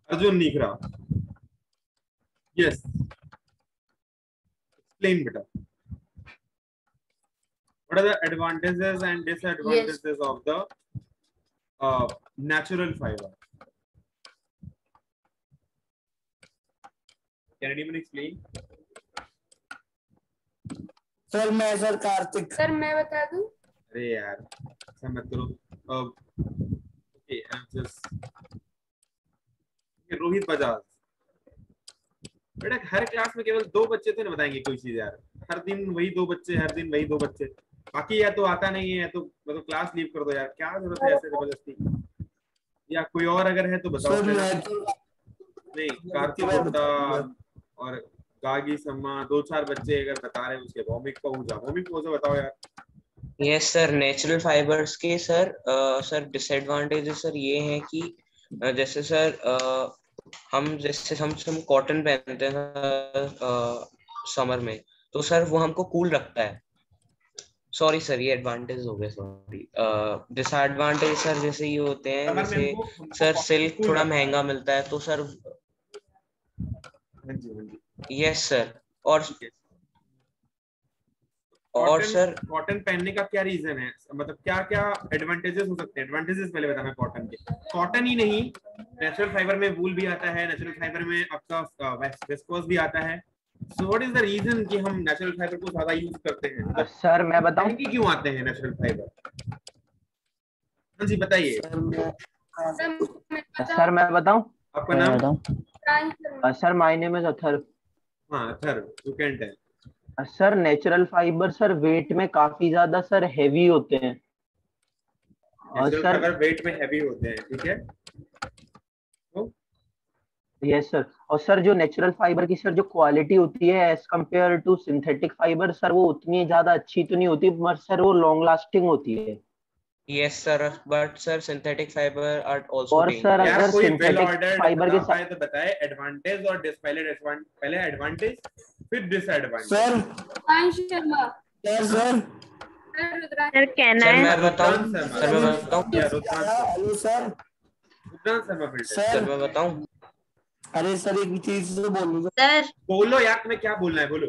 Arjun निखरा, yes, explain बेटा, what are the advantages and disadvantages of the natural fiber? Can anyone explain? Sir मैं sir Kartik. Sir मैं बता दूं? अरे यार ऐसा मत करो। ओके, रोहित बजाज, बेटा हर क्लास में केवल 2 बच्चे तो नहीं बताएंगे कोई चीज यार। हर दिन वही 2 बच्चे, हर दिन वही 2 बच्चे, बाकी या तो आता नहीं है तो मतलब क्लास लीव कर दो यार, क्या जरूरत है ऐसे जबरदस्ती। या कोई और अगर है तो बताओ। नहीं, कार्तिक गुप्ता और गागी सम्मा 2-4 बच्चे अगर बता रहे हैं उसके भौमिक पहुंचा बताओ यार। यस सर, नेचुरल फाइबर्स के सर डिसएडवांटेजेस सर ये हैं कि जैसे सर हम कॉटन पहनते हैं समर में, तो सर वो हमको कूल रखता है। सॉरी सर, ये एडवांटेज हो गए। सॉरी, डिसएडवांटेज सर जैसे ये होते हैं, जैसे सर सिल्क थोड़ा महंगा मिलता है तो सर। यस सर, और सर कॉटन पहनने का क्या रीजन है, मतलब क्या क्या एडवांटेजेस हो सकते हैं? एडवांटेजेस पहले बताना कॉटन के। कॉटन ही नहीं, नेचुरल फाइबर में वूल भी आता है, नेचुरल फाइबर में आपका विस्कोस भी आता है। So what is the reason कि हम नेचुरल फाइबर को ज्यादा यूज करते हैं? सर मैं बताऊं कि क्यों आते हैं नेचुरल फाइबर? हाँ जी बताइए। सर मैं बताऊं? आपका नाम? Sir my name is Athar. हाँ Athar, you can tell. Sir natural fibre sir weight में काफी ज्यादा सर हैवी होते हैं। और सर वेट में हैवी होते हैं, ठीक है। यस सर, और सर जो नेचुरल फाइबर की सर जो क्वालिटी होती है as compare to synthetic fibre, sir वो उतनी ज्यादा अच्छी तो नहीं होती, पर सर वो लॉन्ग लास्टिंग होती है। Yes sir, but sir synthetic fibre are also और सर अगर कोई सिंथेटिक फाइबर के साथ तो बताए एडवांटेज और डिसएडवांटेज। पहले एडवांटेज फिर disadvantage. Sir Sharma sir sir कहना सर है। मैं बताऊं? सर मैं बताऊं? Hello sir. सर मैं बताऊं? अरे सर एक चीज तो बोलूं सर बोलो यार, तुम्हें क्या बोलना है बोलो।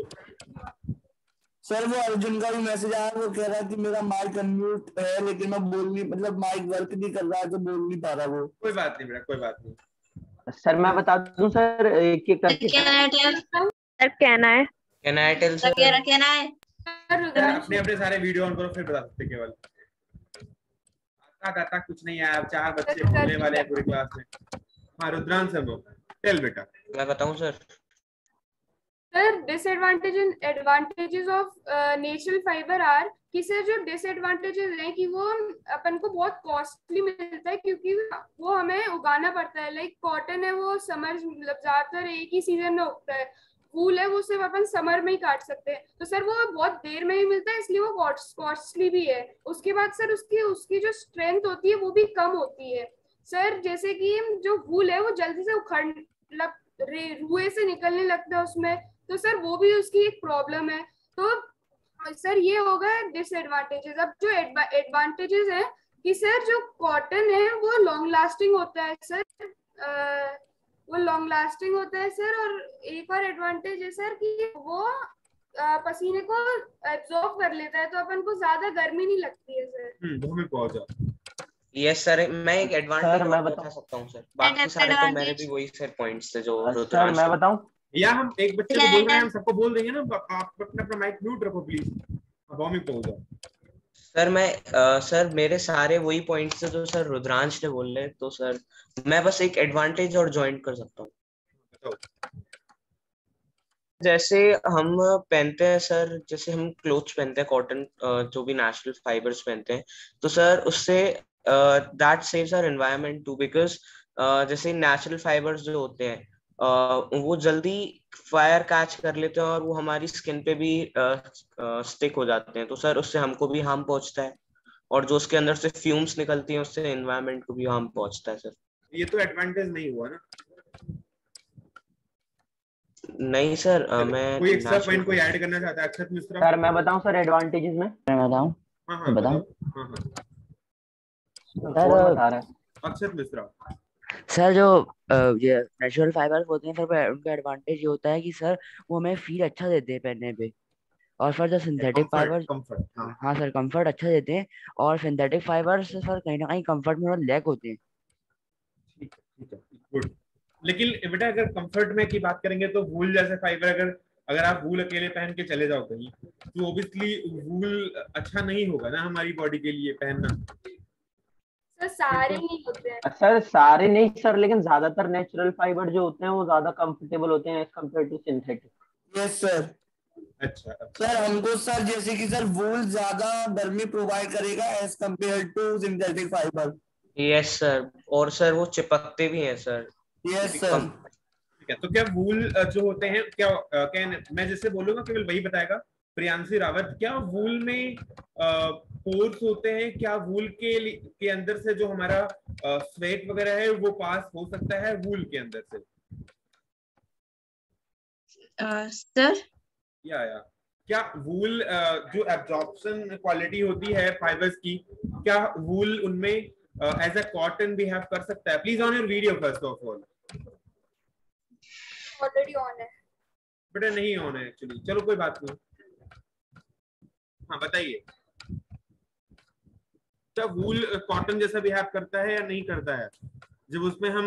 सर वो अर्जुन का भी मैसेज आया, वो कह रहा है कि मेरा माइक अनम्यूट है लेकिन मैं बोल नहीं, मतलब माइक वर्क नहीं कर रहा है तो बोल नहीं पा रहा वो। कोई बात नहीं बेटा, कोई बात नहीं। सर मैं बता दूं सर एक एक करके। सर कहना है। Can I tell sir? कहना है अपने अपने सारे वीडियो ऑन करो फिर बता सकते। केवल आता कुछ नहीं है, आप 4 बच्चे बोलने वाले हैं पूरी क्लास में। हाँ रुद्रांश सर, टेल बेटा। मैं बताऊं sir? Sir disadvantage and advantages of natural fibre are कि सर जो डिसएडवांटेजेस हैं कि वो अपन को बहुत कॉस्टली मिलता है, क्योंकि वो हमें उगाना पड़ता है। लाइक कॉटन है वो समर मतलब ज्यादातर एक ही सीजन में उगता है। वूल है वो सिर्फ अपन समर में ही काट सकते हैं, तो सर वो बहुत देर में ही मिलता है, इसलिए वो कॉस्टली भी है। उसके बाद सर उसकी जो स्ट्रेंथ होती है वो भी कम होती है। सर जैसे कि जो वूल है वो जल्दी से उखड़ रुए से निकलने लगता है उसमें, तो सर वो भी उसकी एक प्रॉब्लम है। तो सर ये होगा डिसएडवांटेजेस। अब जो एडवांटेजेस है कि सर जो कॉटन है वो लॉन्ग लास्टिंग होता है सर, वो लॉन्ग लास्टिंग होता है सर। और एक और एडवांटेज है सर कि वो पसीने को एब्जॉर्ब कर लेता है, तो अपन को ज्यादा गर्मी नहीं लगती है सर। धूम पहुंच जाओ। यस सर, मैं एक एडवांटेज मैं बता सकता हूं सर। बाकी सारे तो मेरे भी वही सर पॉइंट्स थे जो सर मैं बताऊं? या हम एक बच्चे को बोल रहे हैं, हम सबको बोल देंगे ना। आप अपना माइक म्यूट रखो प्लीज, धूम पहुंच जाओ। सर मेरे सारे वही पॉइंट्स थे जो सर रुद्रांश ने बोले, तो सर मैं बस एक एडवांटेज और ज्वाइन कर सकता हूँ। जैसे हम पहनते हैं सर, जैसे हम क्लोथ्स पहनते हैं कॉटन, जो भी नेचुरल फाइबर्स पहनते हैं, तो सर उससे that saves our environment too, because जैसे नेचुरल फाइबर्स जो होते हैं वो जल्दी फायर कैच कर लेते हैं और वो हमारी स्किन पे भी स्टिक हो जाते हैं, तो सर उससे हमको भी हार्म पहुंचता है। और जो उसके अंदर से फ्यूम्स निकलती हैं उससे एनवायरनमेंट को भी हार्म पहुंचता है सर। ये तो एडवांटेज नहीं हुआ ना? नहीं सर, मैं कोई एक्स्ट्रा पॉइंट कोई ऐड करना चाहता है? अक्षत मिश्रा सर मैं बताऊं सर एडवांटेजेस में? मैं बताऊं? हाँ बताओ। हाँ सर बता रहा है अक्षत मिश्रा। सर जो ये नेचुरल फाइबर होते हैं सर, उनका एडवांटेज ये होता है कि सर वो हमें फील अच्छा देते हैं पहनने पे। और सर जो सिंथेटिक कंफर्ट फाइबर, कंफर्ट, हाँ हाँ सर कंफर्ट अच्छा देते हैं। और सिंथेटिक फाइबर से सर कहीं ना कहीं कंफर्ट में लैक होते हैं। ठीक है, ठीक है, गुड। लेकिन बेटा अगर कंफर्ट में की बात करेंगे तो वूल जैसे फाइबर, अगर अगर आप वूल अकेले पहन के चले जाओ कहीं, तो ऑब्वियसली वूल अच्छा नहीं होगा ना हमारी बॉडी के लिए पहनना। सर सारे नहीं होते हैं। सर सारे नहीं सर, लेकिन ज्यादातर नेचुरल फाइबर जो होते हैं वो ज्यादा कंफर्टेबल होते हैं as compare to synthetic. Yes sir. अच्छा, सर हमको सर जैसे कि सर वूल ज्यादा गर्मी प्रोवाइड करेगा as compare to synthetic fibre. Yes sir, और सर वो चिपकते भी हैं सर। Yes sir. ठीक है, तो क्या वूल जो होते हैं, क्या मैं जिससे बोलूंगा केवल वही बताएगा, प्रियांशी रावत, क्या वूल में पोर्स होते हैं? क्या वूल के अंदर से जो हमारा स्वेट वगैरह है वो पास हो सकता है वूल के अंदर से? सर या क्या वूल जो एब्जॉर्प्शन क्वालिटी होती है फाइबर्स की, क्या वूल उनमें एज अ कॉटन बिहेव कर सकता है? Please on your video first of all. Already on है बेटा नहीं ऑन है एक्चुअली, चलो कोई बात नहीं। हाँ बताइए, क्या वूल कॉटन जैसा बिहेव करता है या नहीं करता है जब उसमें हम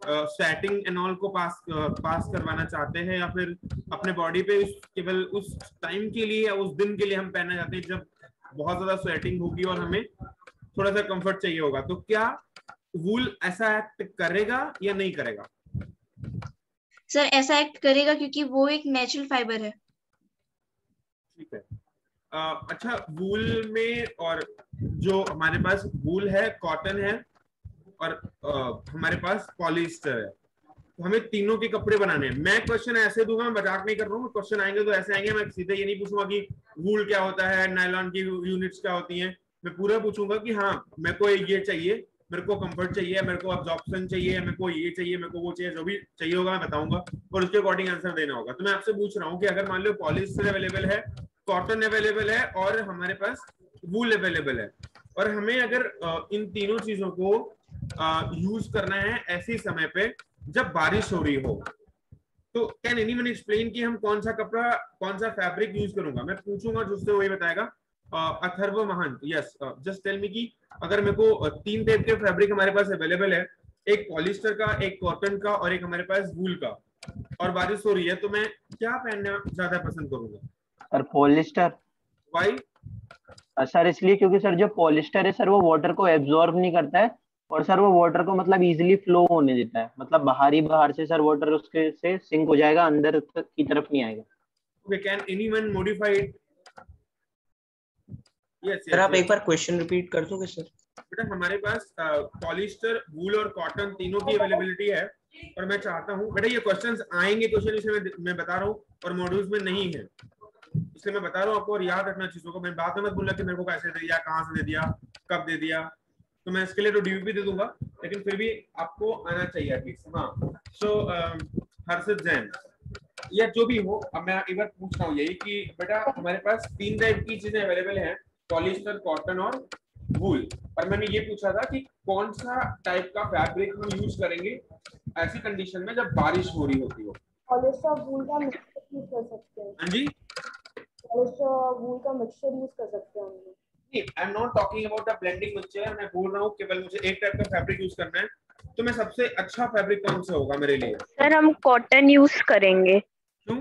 स्वेटिंग एंड ऑल को पास करवाना चाहते हैं, या फिर अपने बॉडी पे केवल उस टाइम के लिए या उस दिन के लिए हम पहनना चाहते हैं जब बहुत ज्यादा स्वेटिंग होगी और हमें थोड़ा सा कंफर्ट चाहिए होगा, तो क्या वूल ऐसा एक्ट करेगा या नहीं करेगा? सर ऐसा एक्ट करेगा क्योंकि वो एक नेचुरल फाइबर है। ठीक है। अच्छा, वूल में और जो हमारे पास वूल है, कॉटन है, और हमारे पास पॉलिएस्टर है, तो हमें तीनों के कपड़े बनाने हैं। मैं क्वेश्चन ऐसे दूंगा, मैं मजाक नहीं कर रहा हूँ, क्वेश्चन आएंगे तो ऐसे आएंगे, मैं सीधे ये नहीं पूछूंगा कि वूल क्या होता है, नायलॉन की यूनिट्स क्या होती हैं। मैं पूरा पूछूंगा कि हाँ मेरे को ये चाहिए, मेरे को कंफर्ट चाहिए, मेरे को अब्जॉर्प्शन चाहिए, मेरे को ये चाहिए, मेरे को वो चाहिए, जो भी चाहिए होगा मैं बताऊंगा और उसके अकॉर्डिंग आंसर देना होगा। तो मैं आपसे पूछ रहा हूँ कि अगर मान लो पॉलिएस्टर अवेलेबल है, कॉटन अवेलेबल है और हमारे पास वूल अवेलेबल है, और हमें अगर इन तीनों चीजों को यूज करना है ऐसे समय पे जब बारिश हो रही हो, तो कैन एनीवन एक्सप्लेन कि हम कौन सा कपड़ा, कौन सा फैब्रिक यूज करूंगा? मैं पूछूंगा जिससे वही बताएगा। अथर्व महंत, यस, जस्ट टेल मी कि अगर मेरे को तीन टाइप के फैब्रिक हमारे पास अवेलेबल है, एक पॉलिस्टर का, एक कॉटन का और एक हमारे पास वूल का, और बारिश हो रही है, तो मैं क्या पहनना ज्यादा पसंद करूंगा? Sir polyester. वाई? सर इसलिए क्योंकि सर जो पॉलिस्टर है सर वो वाटर को एब्जॉर्ब नहीं करता है, और सर वो वाटर को मतलब इजीली फ्लो होने देता है, मतलब बाहर से सर वाटर उसके से सिंक हो जाएगा, अंदर की तरफ नहीं आएगा। Okay, can anyone modify it? Yes sir आप यस। एक बार क्वेश्चन रिपीट कर दोगे सर? बेटा हमारे पास पॉलिस्टर, वूल और कॉटन तीनों की अवेलेबिलिटी है, और मैं चाहता हूँ, बेटा ये क्वेश्चंस आएंगे, क्वेश्चन इसलिए मैं बता रहा हूँ, और मॉड्यूल्स में नहीं है इसलिए मैं बता रहा हूँ आपको, और याद रखना चीजों को। मैं बात में मत बोलना कि मेरे को कैसे दे दिया, कहाँ से दे दिया, कब दे दिया, तो मैं इसके लिए तो डीवीपी दे दूंगा, लेकिन फिर भी आपको आना चाहिए एटलीस्ट। हाँ, सो हर्षित जैन या जो भी हो, अब मैं एक बार पूछ रहा हूँ यही कि बेटा हमारे पास तीन टाइप की चीजें अवेलेबल हैं, पॉलिस्टर, कॉटन और वूल, और मैंने ये पूछा था कि कौन सा टाइप का फैब्रिक हम यूज करेंगे ऐसी कंडीशन में जब बारिश हो रही होती हो। पॉलिस्टर वूल का मिक्सचर यूज कर सकते हैं। हाँ जी, पॉलिस्टर वूल का मिक्सचर यूज कर सकते हैं हम लोग। I am not talking about a blending mixture, मैं बोल रहा हूँ केवल मुझे एक टाइप का फैब्रिक यूज करना है, तो मैं सबसे अच्छा फैब्रिक कौन सा होगा मेरे लिए? सर हम कॉटन यूज करेंगे। क्यों?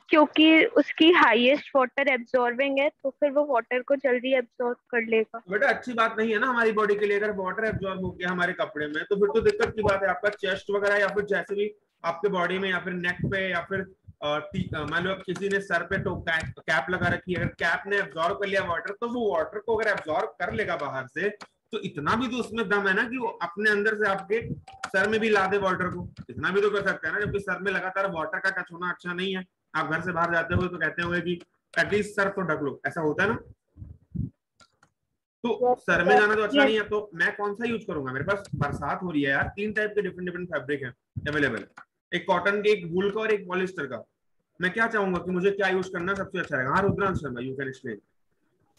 क्योंकि उसकी हाईएस्ट वाटर एब्जॉर्बिंग है, तो फिर वो वाटर को जल्दी एब्जॉर्ब कर लेगा। बेटा अच्छी बात नहीं है ना हमारी बॉडी के लिए, अगर वाटर एब्जॉर्ब हो गया हमारे कपड़े में तो फिर तो दिक्कत की बात है। आपका चेस्ट वगैरह या फिर जैसे भी आपके बॉडी में या फिर नेक पे या फिर मान लो किसी ने सर पे तो कैप लगा रखी है, अगर कैप ने एब्जॉर्ब कर लिया वाटर, तो वो वाटर को अगर एब्जॉर्ब कर लेगा बाहर से, तो इतना भी तो उसमें दम है ना कि वो अपने अंदर से आपके सर में भी ला दे वाटर को, इतना भी तो कर सकता है ना, जबकि सर में लगातार वाटर का टच होना अच्छा नहीं है। आप घर से बाहर जाते हो तो कहते होंगे कि एटलीस्ट सर तो ढक लो, ऐसा होता है ना, तो सर में जाना तो अच्छा नहीं है। तो मैं कौन सा यूज करूंगा? मेरे पास बरसात हो रही है यार, तीन टाइप के डिफरेंट डिफरेंट फैब्रिक है अवेलेबल, एक कॉटन के, एक वूल का और एक पॉलिस्टर का। मैं क्या चाहूंगा कि मुझे क्या यूज करना सबसे अच्छा रहेगा? हाँ Rudransh Sharma, you can explain.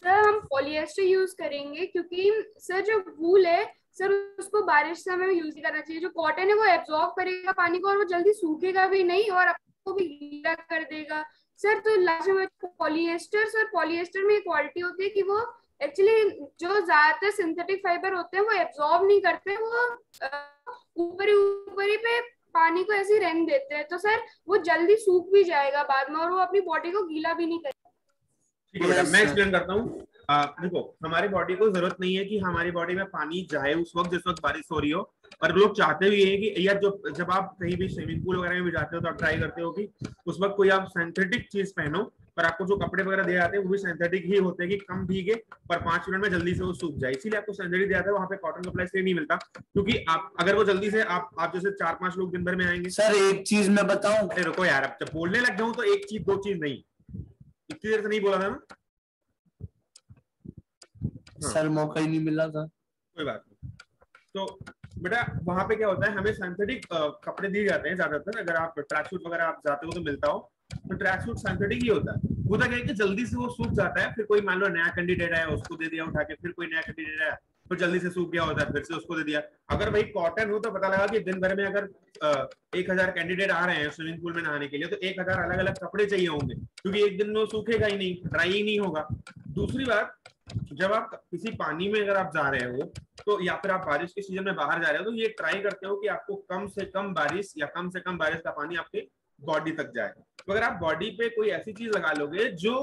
Sir हम पॉलिएस्टर यूज करेंगे क्योंकि सर जो वूल है सर उसको बारिश समय में यूज करना चाहिए। जो कॉटन है वो एब्जॉर्ब करेगा पानी को और वो जल्दी सूखेगा भी नहीं और आपको भी गीला कर देगा। सर तो लास्ट में पॉलिएस्टर, सर पॉलिएस्टर में एक क्वालिटी होती है कि वो एक्चुअली जो ज्यादातर सिंथेटिक फाइबर होते हैं वो एब्जॉर्ब नहीं करते, वो ऊपर ही पे पानी को ऐसे ही रहने देते हैं, तो सर वो जल्दी सूख भी जाएगा बाद में और वो अपनी बॉडी को गीला भी नहीं करेगा। ठीक है बेटा, मैं एक्सप्लेन करता हूँ। देखो, हमारी बॉडी को जरूरत नहीं है कि हमारी बॉडी में पानी जाए उस वक्त जिस वक्त बारिश हो रही हो, और लोग चाहते भी है कि यार जब आप कहीं भी स्विमिंग पूल वगैरह में भी जाते हो तो आप ट्राई करते हो कि उस वक्त कोई आप सिंथेटिक चीज पहनो, पर आपको जो कपड़े वगैरह दिए जाते हैं वो भी सिंथेटिक ही होते हैं कि कम भीगे पर 5 मिनट में जल्दी से वो सूख जाए, इसीलिए आपको सिंथेटिक दिया जाता है। वहाँ पे कॉटन कपड़ा इसलिए नहीं मिलता क्योंकि आप अगर वो जल्दी से आप जैसे 4-5 लोग दिन भर में आएंगे। सर एक चीज मैं बताऊं, अरे रुको यार, अब जब बोलने लग जाऊं तो एक चीज दो चीज नहीं, इतनी देर से नहीं बोला था ना। सर मौका ही नहीं मिला था। कोई बात नहीं। तो बेटा वहां पे क्या होता है, हमें सिंथेटिक कपड़े दिए जाते हैं ज्यादातर। अगर आप ट्रैक सूट वगैरह आप जाते हो तो मिलता हो, तो ट्रैक सूट सिंथेटिक ही होता है। होता क्या है कि जल्दी से वो सूख जाता है, फिर कोई मान लो नया कैंडिडेट है उसको दे दिया उठा के, फिर कोई नया कैंडिडेट है तो जल्दी से सूख गया होता है, फिर से उसको दे दिया। अगर भाई कॉटन हो तो पता लगा कि दिन भर में अगर 1000 कैंडिडेट आ रहे हैं स्विमिंग पूल में नहाने के लिए तो 1000 अलग अलग कपड़े चाहिए होंगे, क्योंकि एक दिन में वो सूखेगा ही नहीं, ड्राई ही नहीं होगा। दूसरी बात, जब आप किसी पानी में अगर आप जा रहे हो तो या फिर आप बारिश के सीजन में बाहर जा रहे हो तो ये ट्राई करते हो कि आपको कम से कम बारिश या कम से कम बारिश का पानी आपके बॉडी तक जाए। तो अगर आप बॉडी पे कोई ऐसी चीज लगा लोगे जो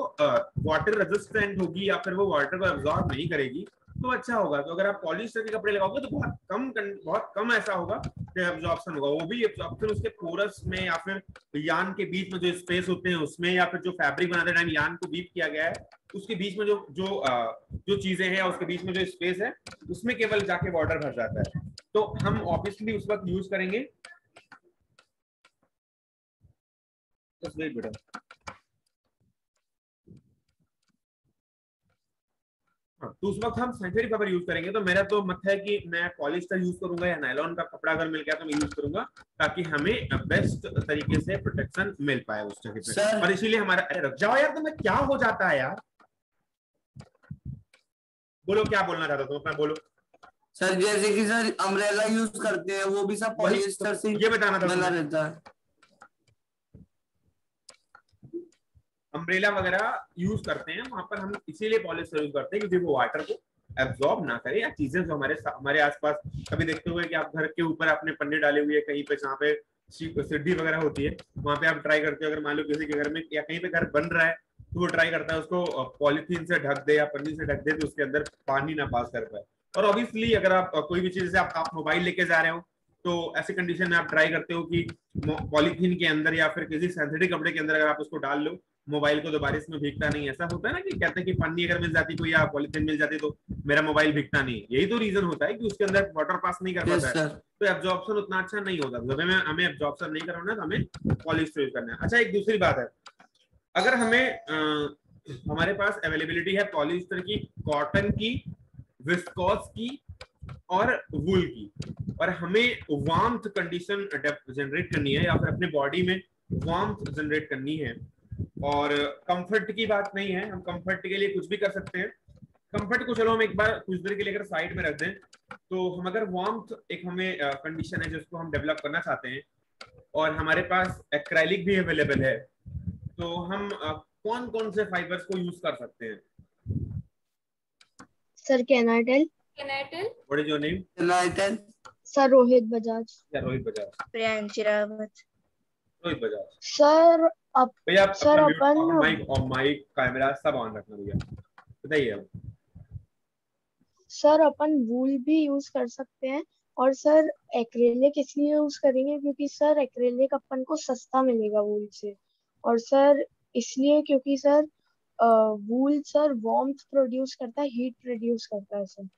वाटर रेजिस्टेंट होगी या फिर वो वाटर को एब्जॉर्ब नहीं करेगी तो अच्छा होगा। तो अगर आप पॉलिस्टर के कपड़े लगाओगे तो बहुत कम ऐसा होगा कि एब्जॉर्प्शन होगा, वो भी एब्जॉर्प्शन उसके पोरस में या फिर यान के बीच में जो स्पेस होते हैं उसमें, या फिर जो फैब्रिक बनाते टाइम यान को बीट किया गया है उसके बीच में जो चीजें हैं उसके बीच में जो स्पेस है उसमें केवल जाके वाटर भर जाता है। तो हम ऑब्वियसली उस वक्त यूज करेंगे, just wait बेटा। तो उस वक्त हम सिंथेटिक फाइबर यूज करेंगे। तो मेरा तो मत है कि मैं पॉलिस्टर यूज करूंगा या नायलॉन का कपड़ा अगर मिल गया तो मैं यूज करूंगा, ताकि हमें बेस्ट तरीके से प्रोटेक्शन मिल पाए उस जगह पे। और इसीलिए हमारा, अरे रुक जाओ यार, तुम्हें क्या हो जाता है यार, बोलो क्या बोलना चाहते हो तुम, अपना बोलो। सर जैसे कि सर अम्ब्रेला यूज करते हैं वो भी सब पॉलिएस्टर से ये बताना था बना रहता है। अम्ब्रेला वगैरह यूज करते हैं वहां पर हम इसीलिए पॉलिस्टर यूज करते हैं क्योंकि वो वाटर को एब्जॉर्ब ना करे, या चीजें जो हमारे आसपास कभी देखते हुए कि आप घर के ऊपर आपने पन्नी डाले हुए कहीं पे जहाँ पे सीढ़ी वगैरह होती है वहां पे आप ट्राई करते हो, अगर मान लो किसी के घर में या कहीं पे घर बन रहा है तो वो ट्राई करता है उसको पॉलिथीन से ढक दे या पन्नी से ढक दे तो उसके अंदर पानी ना पास कर पाए। और ऑब्वियसली अगर आप कोई भी चीज से आप मोबाइल लेके जा रहे हो तो ऐसी कंडीशन में आप ट्राई करते हो कि पॉलिथीन के अंदर या फिर किसी सिंथेटिक कपड़े के अंदर अगर आप उसको डाल लो, मोबाइल को तो बारिश में भीगता नहीं। ऐसा होता है ना कि कहते हैं कि पन्नी अगर मिल जाती कोई या पॉलिथीन मिल जाती तो मेरा मोबाइल भीगता नहीं। यही तो रीजन होता है कि उसके अंदर वाटर पास नहीं कर पाता है, तो एब्जॉर्प्शन उतना अच्छा नहीं होता। जब हमें एब्जॉर्प्शन नहीं करना है तो हमें पॉलिस्टर यूज करना है। अच्छा, एक दूसरी बात है, अगर हमें हमारे पास अवेलेबिलिटी है पॉलिस्टर की, कॉटन की, विस्कोस की और वूल की, और हमें वार्मथ कंडीशन जनरेट करनी है या फिर अपने बॉडी में वार्मथ जनरेट करनी है, और कंफर्ट की बात नहीं है, हम कंफर्ट के लिए कुछ भी कर सकते हैं। कंफर्ट को चलो हम एक बार कुछ देर के लिए अगर साइड में रख दें, तो हम अगर वार्मथ एक हमें कंडीशन है जिसको हम डेवलप करना चाहते हैं और हमारे पास एक्रेलिक भी अवेलेबल है, तो हम कौन कौन से फाइबर्स को यूज कर सकते हैं? सर केनाइटल। What is your name? केनाइटल। सर रोहित बजाज। या रोहित बजाज। प्रियांशी रावत। रोहित बजाज। सर भैया सर अपन माइक और माइक कैमरा सब ऑन रखना भैया, बताइए अब। सर अपन वूल भी यूज कर सकते हैं, और सर एक्रेलिक इसलिए यूज करेंगे क्योंकि सर एक्रेलिक अपन को सस्ता मिलेगा वूल से, और सर इसलिए क्योंकि सर वूल सर वार्मथ प्रोड्यूस करता है, हीट प्रोड्यूस करता है सर।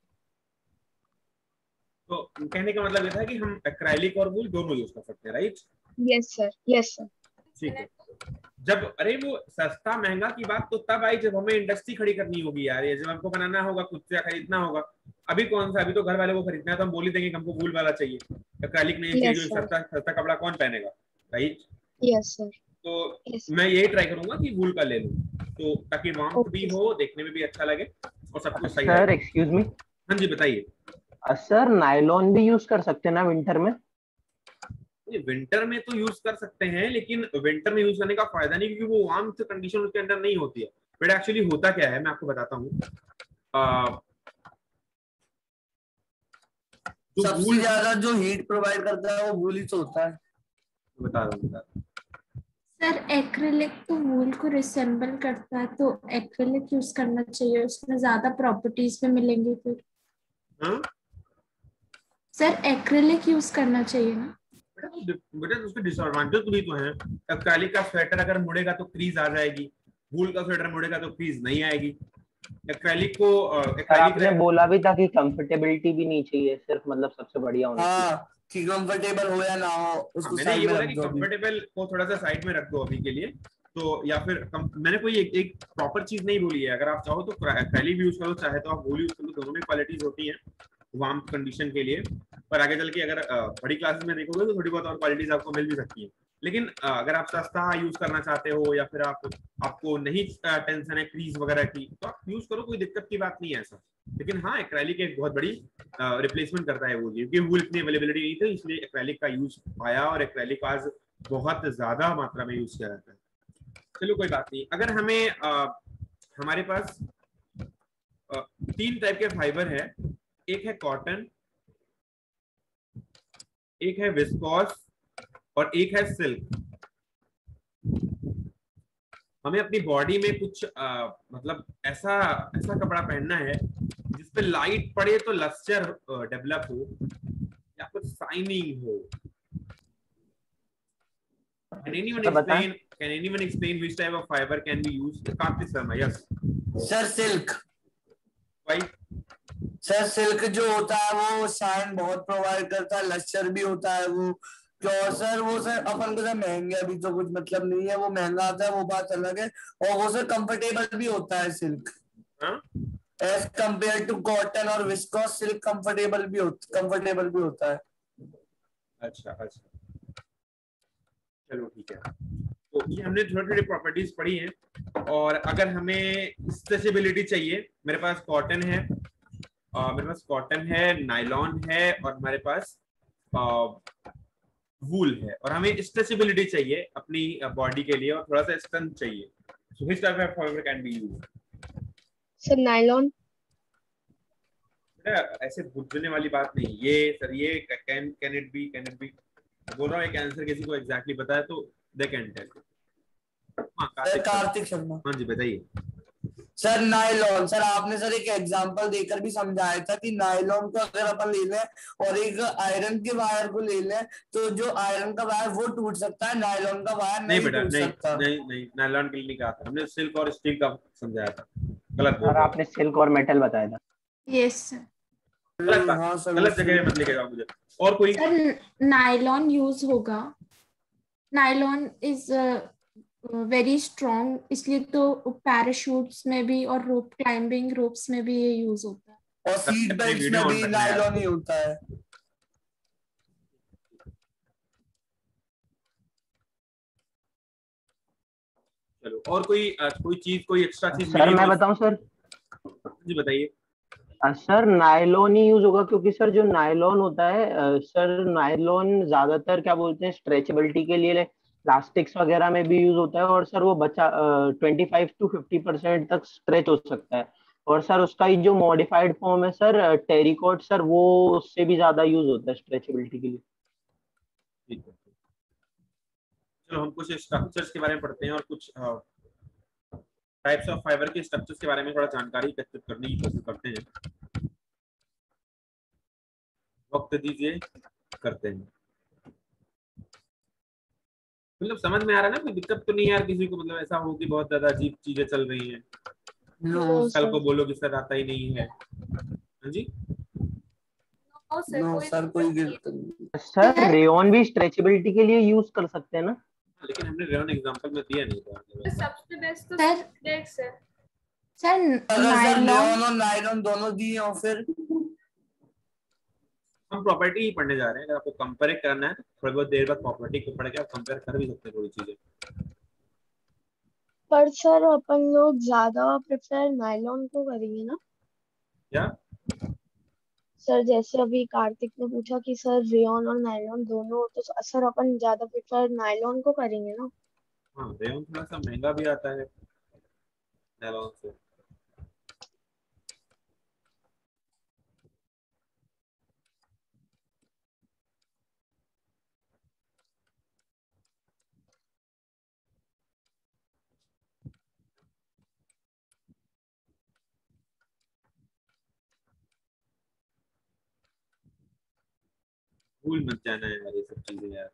तो कहने का मतलब ये था कि हम एक्रेलिक और वूल दोनों यूज कर सकते हैं, right? Yes sir, yes sir. ठीक है। जब अरे वो सस्ता महंगा की बात तो तब आई जब हमें इंडस्ट्री खड़ी करनी होगी यार, ये जब हमको बनाना होगा, खुद से खरीदना होगा। अभी कौन सा, अभी तो घर वाले को खरीदना है तो हम बोल ही देंगे कि हमको वूल वाला चाहिए, एक्रेलिक नहीं चाहिए, जो सस्ता कपड़ा कौन पहनेगा, राइट? Yes sir. तो मैं यही ट्राई करूंगा कि वूल का ले लूं, तो ताकि वार्मथ भी हो, देखने में भी अच्छा लगे और सब कुछ सही सर एक्सक्यूज मी। हाँ जी बताइए। सर नायलॉन भी यूज कर सकते हैं ना विंटर में? विंटर में तो यूज कर सकते हैं, लेकिन विंटर में यूज करने का फायदा नहीं, क्योंकि वो वार्म कंडीशन उसके अंदर नहीं होती है। बट एक्चुअली होता क्या है मैं आपको बताता हूँ। सबसे ज्यादा जो हीट प्रोवाइड करता है वो वूल ही तो होता है। बता रहा हूँ। सर एक्रिलिक तो वूल को रिसेंबल करता है, तो एक्रिलिक यूज करना चाहिए, उसमें ज्यादा प्रॉपर्टीज भी मिलेंगी फिर। हाँ? सर एक्रिलिक यूज करना चाहिए ना। बेटा उसके डिसएडवांटेज भी तो है। एक्रिलिक का स्वेटर अगर मुड़ेगा तो क्रीज आ जाएगी, वूल का स्वेटर मुड़ेगा तो क्रीज नहीं आएगी। एक्रिलिक को सर आपने बोला भी था कि कंफर्टेबिलिटी भी नहीं चाहिए, सिर्फ मतलब सबसे बढ़िया होना चाहिए। हाँ कि कंफर्टेबल हो या ना हो उसको मैंने साइड ये में बोला रख कि दो अभी। कंफर्टेबल को थोड़ा सा साइड में रख दो अभी के लिए, तो या फिर मैंने कोई एक प्रॉपर चीज नहीं बोली है। अगर आप चाहो तो एक्रिलिक भी यूज करो, चाहे तो आप वूल यूज करो, दोनों में क्वालिटीज होती हैं वार्म कंडीशन के लिए। पर आगे चल के अगर बड़ी क्लासेस में देखोगे तो थोड़ी बहुत और क्वालिटीज आपको मिल भी सकती है। लेकिन अगर आप सस्ता यूज करना चाहते हो या फिर आपको नहीं टेंशन है क्रीज वगैरह की, तो आप यूज करो, कोई दिक्कत की बात नहीं है ऐसा। लेकिन हाँ, एक्रेलिक एक बहुत बड़ी रिप्लेसमेंट करता है वूल, क्योंकि वूल इतनी अवेलेबिलिटी नहीं थी, इसलिए एक्रेलिक का यूज आया और एक्रेलिक आज बहुत ज्यादा मात्रा में यूज किया जाता है। चलो कोई बात नहीं। अगर हमें हमारे पास 3 टाइप के फाइबर है, एक है कॉटन, एक है विस्कोस और एक है सिल्क। हमें अपनी बॉडी में कुछ मतलब ऐसा कपड़ा पहनना है जिसपे लाइट पड़े तो लस्टर डेवलप हो या कुछ शाइनिंग हो। Can anyone explain which type of fiber can be used? Kartik Sharma, yes. Sir silk. Why? Sir silk जो होता है वो शाइन बहुत प्रोवाइड करता है, लस्टर भी होता है वो। क्यों सर वो सर अपन को सर महंगे अभी तो कुछ मतलब नहीं है, वो महंगा आता है वो बात अलग है, और वो सर कंफर्टेबल भी होता है silk as compare to cotton और विस्कोस। सिल्क कंफर्टेबल भी होता है। अच्छा, चलो ठीक है। तो ये हमने थोड़ी प्रॉपर्टीज पढ़ी हैं। और अगर हमें स्ट्रेचेबिलिटी चाहिए, मेरे पास कॉटन है, नायलॉन है और हमारे पास वूल है, और हमें स्ट्रेचेबिलिटी चाहिए अपनी बॉडी के लिए और थोड़ा सा स्ट्रेंथ चाहिए। So which type of fibre can be used? Sir nylon. ऐसे बुझने वाली बात नहीं ये सर, ये कैन इट बी बोल रहा हूँ। एक आंसर किसी को एग्जैक्टली पता है तो they can tell. Karthik Sharma. हाँ जी बताइए। सर नायलॉन, सर आपने सर एक एग्जांपल देकर भी समझाया था कि नायलॉन को अगर अपन ले लें और एक आयरन के वायर को ले लें तो जो आयरन का वायर वो टूट सकता है, नायलॉन का वायर नहीं टूट सकता। नहीं, नायलॉन के लिए नहीं कहा था हमने, सिल्क और स्टील का समझाया था। गलत बोल सर आपने सिल्क और मेटल बताया था। Yes sir. गलत जगह मत लिखेगा मुझे। और कोई? सर नायलॉन यूज होगा, नायलॉन इज वेरी स्ट्रॉन्ग, इसलिए तो पैराशूट्स में भी और रोप क्लाइंबिंग रोप्स में भी ये यूज होता है, और सीट बेल्ट में भी नायलॉन ही होता है। चलो और कोई चीज, कोई एक्स्ट्रा चीज? सर मैं बताऊं सर? जी बताइए। सर नायलॉन ही यूज होगा, क्योंकि सर जो नायलॉन होता है सर, नायलॉन ज्यादातर क्या बोलते हैं स्ट्रेचेबिलिटी के लिए प्लास्टिक्स वगैरह में भी यूज होता है, और सर वो 25 to 50% तक स्ट्रेच हो सकता है। और सर उसका ही जो मॉडिफाइड फॉर्म है सर टेरिकॉट, सर वो उससे भी ज्यादा यूज होता है स्ट्रेचेबिलिटी के लिए। ठीक है, चलो हम कुछ स्ट्रक्चर्स के बारे में पढ़ते हैं और कुछ टाइप्स ऑफ फाइबर के स्ट्रक्चर्स के बारे में थोड़ा जानकारी एकत्रित करने की कोशिश करते हैं। वक्त दीजिए, करते हैं। मतलब समझ में आ रहा है ना? कोई दिक्कत तो नहीं है यार किसी को? मतलब ऐसा हो कि बहुत ज्यादा अजीब चीजें चल रही हैं, कल को बोलो कि सर आता ही नहीं है। हाँ जी। सर रेयन भी स्ट्रेचेबिलिटी के लिए यूज कर सकते हैं ना? लेकिन हमने रेयन एग्जांपल में दिया नहीं था। सबसे बेस्ट तो सर नायलॉन और नायलॉन दोनों दिए और फिर हम प्रॉपर्टी ही पढ़ने जा रहे हैं। अगर आपको कंपेयर करना है थोड़ी बहुत देर बाद प्रॉपर्टी को पढ़ के आप कंपेयर कर भी सकते हैं थोड़ी चीजें। पर सर अपन लोग ज्यादा प्रेफर नायलॉन को करेंगे ना? क्या सर जैसे अभी कार्तिक ने पूछा कि सर रेयॉन और नायलॉन दोनों, तो सर अपन ज्यादा प्रेफर नायलॉन को करेंगे ना। हाँ, रेयॉन थोड़ा सा महंगा भी आता है नायलॉन से। भूल मत जाना है यार ये सब चीजें यार,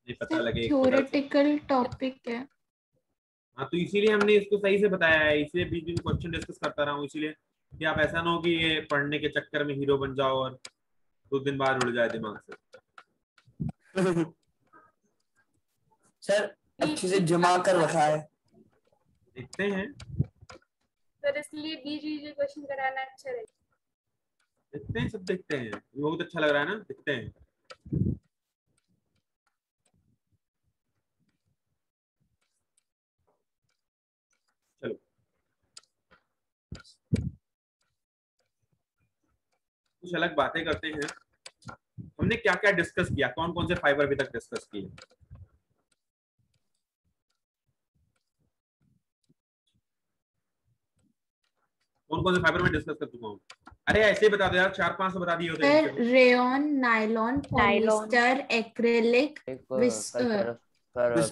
नहीं पता लगे थ्योरेटिकल टॉपिक है। हाँ, तो इसीलिए हमने इसको सही से बताया है, इसलिए बीच बीच में क्वेश्चन डिस्कस करता रहा हूँ, इसीलिए कि आप ऐसा ना हो कि ये पढ़ने के चक्कर में हीरो बन जाओ और 2 दिन बाद उड़ जाए दिमाग से। सर अच्छे से जमा कर रखा है, देखते हैं सर, इसलिए बीच बीच में क्वेश्चन कराना अच्छा रहेगा। देखते हैं, सब देखते हैं, बहुत अच्छा लग रहा है ना, देखते हैं। चलो कुछ अलग बातें करते हैं। हमने क्या क्या डिस्कस किया, कौन कौन से फाइबर अभी तक डिस्कस किए? कौन कौन से फाइबर में डिस्कस कर चुका हूँ? अरे ऐसे ही बता दो यार, 4-5 तो बता दिए होते हैं। Rayon, nylon, polyester, acrylic,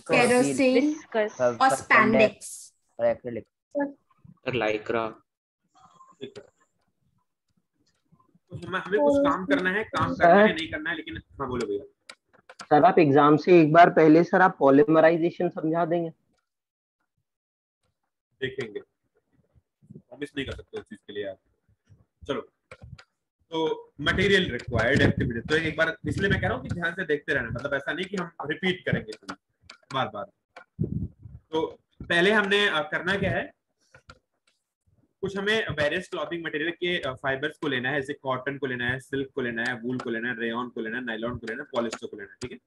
kerosene और स्पैंडेक्स और एक्रेलिक और लाइक्रा। तो हमें कुछ काम करना है, काम करना है नहीं करना है, लेकिन हाँ बोलो भैया। सर आप एग्जाम से एक बार पहले सर आप पॉलीमराइजेशन समझा देंगे? देखेंगे, प्रॉमिस नहीं कर सकते उस चीज के लिए आप। चलो, तो मटेरियल रिक्वायर्ड एक्टिविटी, तो एक बार इसलिए मैं कह रहा हूँ कि ध्यान से देखते रहना, मतलब ऐसा नहीं कि हम रिपीट करेंगे बार बार। तो पहले हमने करना क्या है, कुछ हमें वेरियस क्लॉथिंग मटेरियल के फाइबर्स को लेना है, जैसे कॉटन को लेना है, सिल्क को लेना है, वूल को लेना है, रेयॉन को लेना है, नायलॉन को लेना है, पॉलिस्टर को लेना है, ठीक है।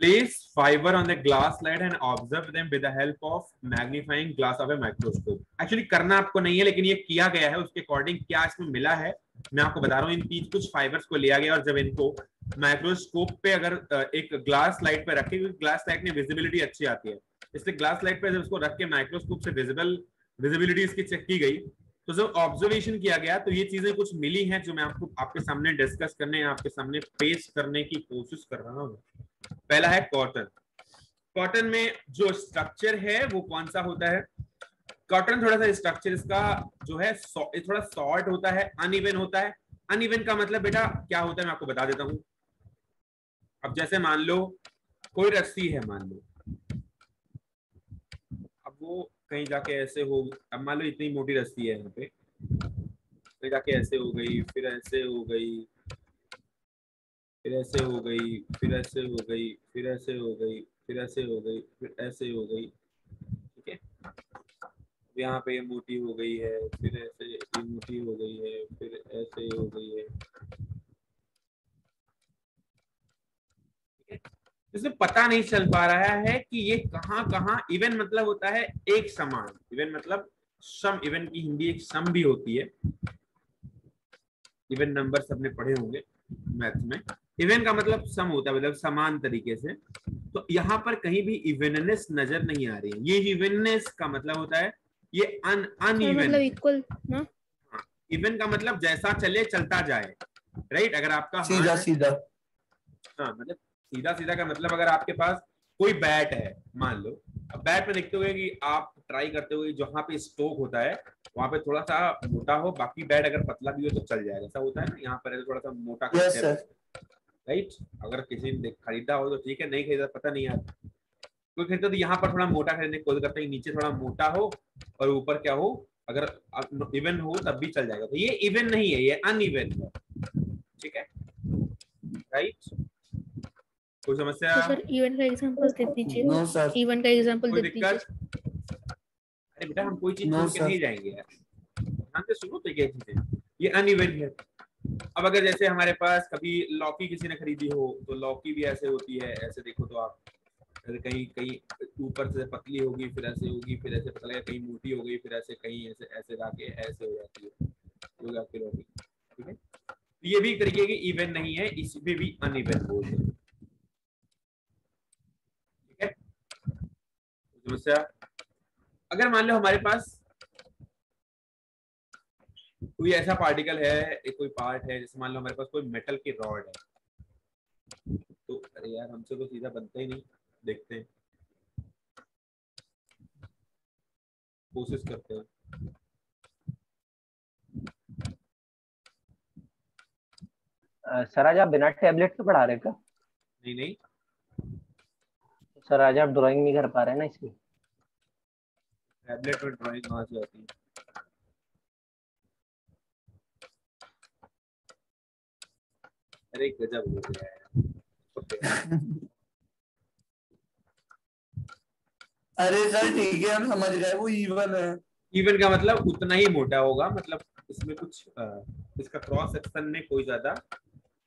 Place fiber on the glass slide and observe them with the help of magnifying glass of a microscope. Actually करना आपको नहीं है, लेकिन ये किया गया है, उसके अकॉर्डिंग क्या इसमें मिला है मैं आपको बता रहा हूँ। इन तीन कुछ फाइबर्स को लिया गया और जब इनको माइक्रोस्कोप पे अगर एक ग्लास स्लाइड पे रखे, क्योंकि ग्लास स्लाइड में विजिबिलिटी अच्छी आती है, इसलिए ग्लास स्लाइड पे जब इसको रख के माइक्रोस्कोप से विजिबिलिटी इसकी चेक की गई, तो जब ऑब्जर्वेशन किया गया तो ये चीजें कुछ मिली हैं जो मैं आपको आपके सामने डिस्कस करने, आपके सामने पेश करने की कोशिश कर रहा हूँ। पहला है कॉटन। कॉटन में जो स्ट्रक्चर है वो कौन सा होता है? कॉटन थोड़ा सा स्ट्रक्चर इसका जो है थोड़ा शॉर्ट होता है, अनइवन होता है। अनइवन का मतलब बेटा क्या होता है मैं आपको बता देता हूं। अब जैसे मान लो कोई रस्सी है, मान लो अब वो कहीं जाके ऐसे हो, अब मान लो इतनी मोटी रस्सी है यहाँ पे, कहीं जाके ऐसे हो गई, फिर ऐसे हो गई, फिर ऐसे हो गई, फिर ऐसे हो गई, फिर ऐसे हो गई, फिर ऐसे हो गई, फिर ऐसे हो गई, ठीक है। यहाँ पे ये मोटी हो गई है, फिर ऐसे ये मोटी हो गई है, फिर ऐसे हो गई है, ठीक है। इसमें पता नहीं चल पा रहा है कि ये कहाँ कहाँ इवन मतलब होता है एक समान, इवन मतलब सम, इवन की हिंदी एक सम भी होती है। इवन नंबर सबने पढ़े होंगे मैथ में, इवन का मतलब सम होता है, मतलब समान तरीके से। तो यहाँ पर कहीं भी इवननेस नजर नहीं आ रही है। ये इवननेस का मतलब होता है ये अनइवन, मतलब इक्वल ना। इवन का मतलब जैसा चले चलता जाए, राइट। अगर आपका सीधा सीधा, हाँ मतलब सीधा सीधा का मतलब अगर आपके पास कोई बैट है, मान लो, अब बैट में देखते हुए कि आप ट्राई करते हुए जहां पे स्ट्रोक होता है वहां पे थोड़ा सा मोटा हो, बाकी बैट अगर पतला भी हो तो चल जाएगा, ऐसा होता है ना। यहाँ पर थोड़ा सा मोटा yes, राइट। अगर किसी ने खरीदा हो तो ठीक है, नहीं खरीदा पता नहीं यार, कोई खरीदा तो यहाँ पर थोड़ा मोटा खरीदने की कोशिश करते हैं, नीचे थोड़ा मोटा हो और ऊपर क्या हो, अगर इवन हो तब भी चल जाएगा। तो ये इवन नहीं है, ये अनइवन है, ठीक है, राइट। कोई समस्या? तो सर इवन का एग्जांपल दे दीजिए। नो सर, इवन का एग्जांपल कोई दे दीजिए। अरे बेटा हम कोई चीज नो छोड़ के सर, नहीं जाएंगे यार, ध्यान से सुनो। तो ये चीजें ये अनइवन है। अब अगर जैसे हमारे पास कभी लौकी किसी ने खरीदी हो तो लौकी भी ऐसे होती है, ऐसे देखो तो आप कहीं कहीं ऊपर से पतली होगी, फिर ऐसे होगी, फिर ऐसे पता लगा कहीं मोटी हो गई, फिर ऐसे कहीं ऐसे ऐसे जाके ऐसे हो जाती है, ठीक है। ये भी तरीके की इवन नहीं है, इसमें भी अनइवन बोलते हैं, ठीक है। समस्या, अगर मान लो हमारे पास कोई ऐसा पार्टिकल है, एक कोई पार्ट है, जैसे मान लो हमारे पास कोई मेटल की रॉड है, तो अरे यार हमसे तो सीधा बनता ही नहीं, देखते हैं, कोशिश करते हैं। सर आज आप बिना टैबलेट के पढ़ा रहे क्या? नहीं नहीं सर आज आप ड्राइंग नहीं कर पा रहे ना, इसलिए। टैबलेट में ड्राइंग कहाँ से आती है? अरे गजब हो गया है। अरे सर ठीक है, हम समझ गए, वो इवन है। इवन का मतलब उतना ही मोटा होगा, मतलब इसमें कुछ इसका क्रॉस सेक्शन में कोई ज्यादा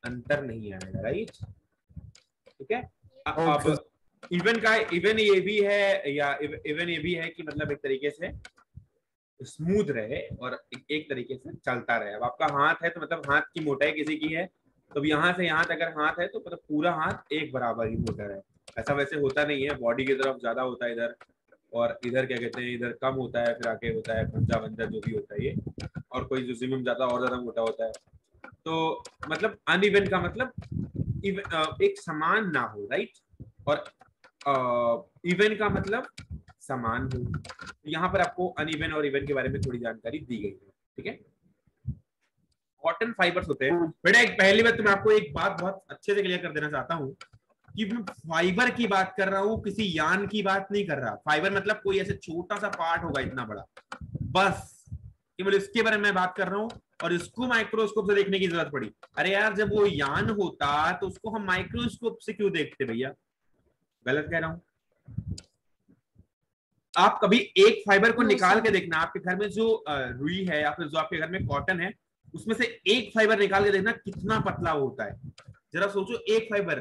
अंतर नहीं आएगा, राइट, ठीक है। अब इवन का इवन ये भी है, या इवन ये भी है कि मतलब एक तरीके से स्मूथ रहे और एक तरीके से चलता रहे। अब आपका हाथ है तो मतलब हाथ की मोटाई किसी की है, तो यहाँ से यहाँ तक अगर हाथ है तो मतलब पूरा हाथ एक बराबर ही मोटा रहे। ऐसा वैसे होता नहीं है, बॉडी की तरफ ज्यादा होता है इधर, और इधर क्या कहते हैं, इधर कम होता है, फिर आके होता है पंजा वंजा जो भी होता है ये, और कोई जो जिम में ज्यादा और ज्यादा मोटा होता है। तो मतलब अनइवन का मतलब एक समान ना हो, राइट, और इवन का मतलब समान हो। तो यहाँ पर आपको अनइवन और इवन के बारे में थोड़ी जानकारी दी गई है, ठीक है। कॉटन फाइबर्स होते हैं बेटा, एक पहली बात तो मैं आपको एक बात बहुत अच्छे से क्लियर कर देना चाहता हूँ कि मैं फाइबर की बात कर रहा हूँ, किसी यान की बात नहीं कर रहा। फाइबर मतलब कोई ऐसे छोटा सा पार्ट होगा इतना बड़ा, बस केवल इसके बारे में मैं बात कर रहा हूँ, और इसको माइक्रोस्कोप से देखने की जरूरत पड़ी। अरे यार जब वो यान होता तो उसको हम माइक्रोस्कोप से क्यों देखते भैया? गलत कह रहा हूं? आप कभी एक फाइबर को निकाल के देखना, आपके घर में जो रुई है या फिर जो आपके घर में कॉटन है, उसमें से एक फाइबर निकाल के देखना कितना पतला होता है। जरा सोचो, एक फाइबर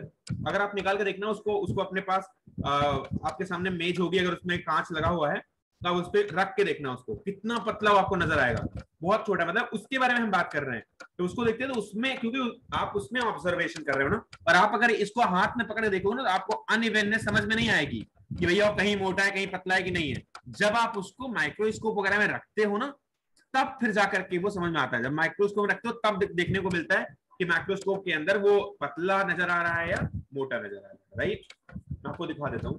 अगर आप निकाल के देखना, उसको अपने पास आपके सामने मेज होगी, अगर उसमें कांच लगा हुआ है तो आप उस पर रख के देखना उसको, कितना पतला वो आपको नजर आएगा, बहुत छोटा। मतलब उसके बारे में हम बात कर रहे हैं, तो उसको देखते हैं तो उसमें, क्योंकि आप उसमें ऑब्जर्वेशन कर रहे हो ना, और आप अगर इसको हाथ में पकड़ के देखोगे ना तो आपको अनइवननेस समझ में नहीं आएगी कि भैया वो कहीं मोटा है कहीं पतला है कि नहीं है। जब आप उसको माइक्रोस्कोप वगैरह में रखते हो ना, तब फिर जाकर के वो समझ में आता है। जब माइक्रोस्कोप में रखते हो तब देखने को मिलता है कि माइक्रोस्कोप के अंदर वो पतला नजर आ रहा है या मोटा नजर आ रहा है, राइट। मैं आपको दिखा देता हूं।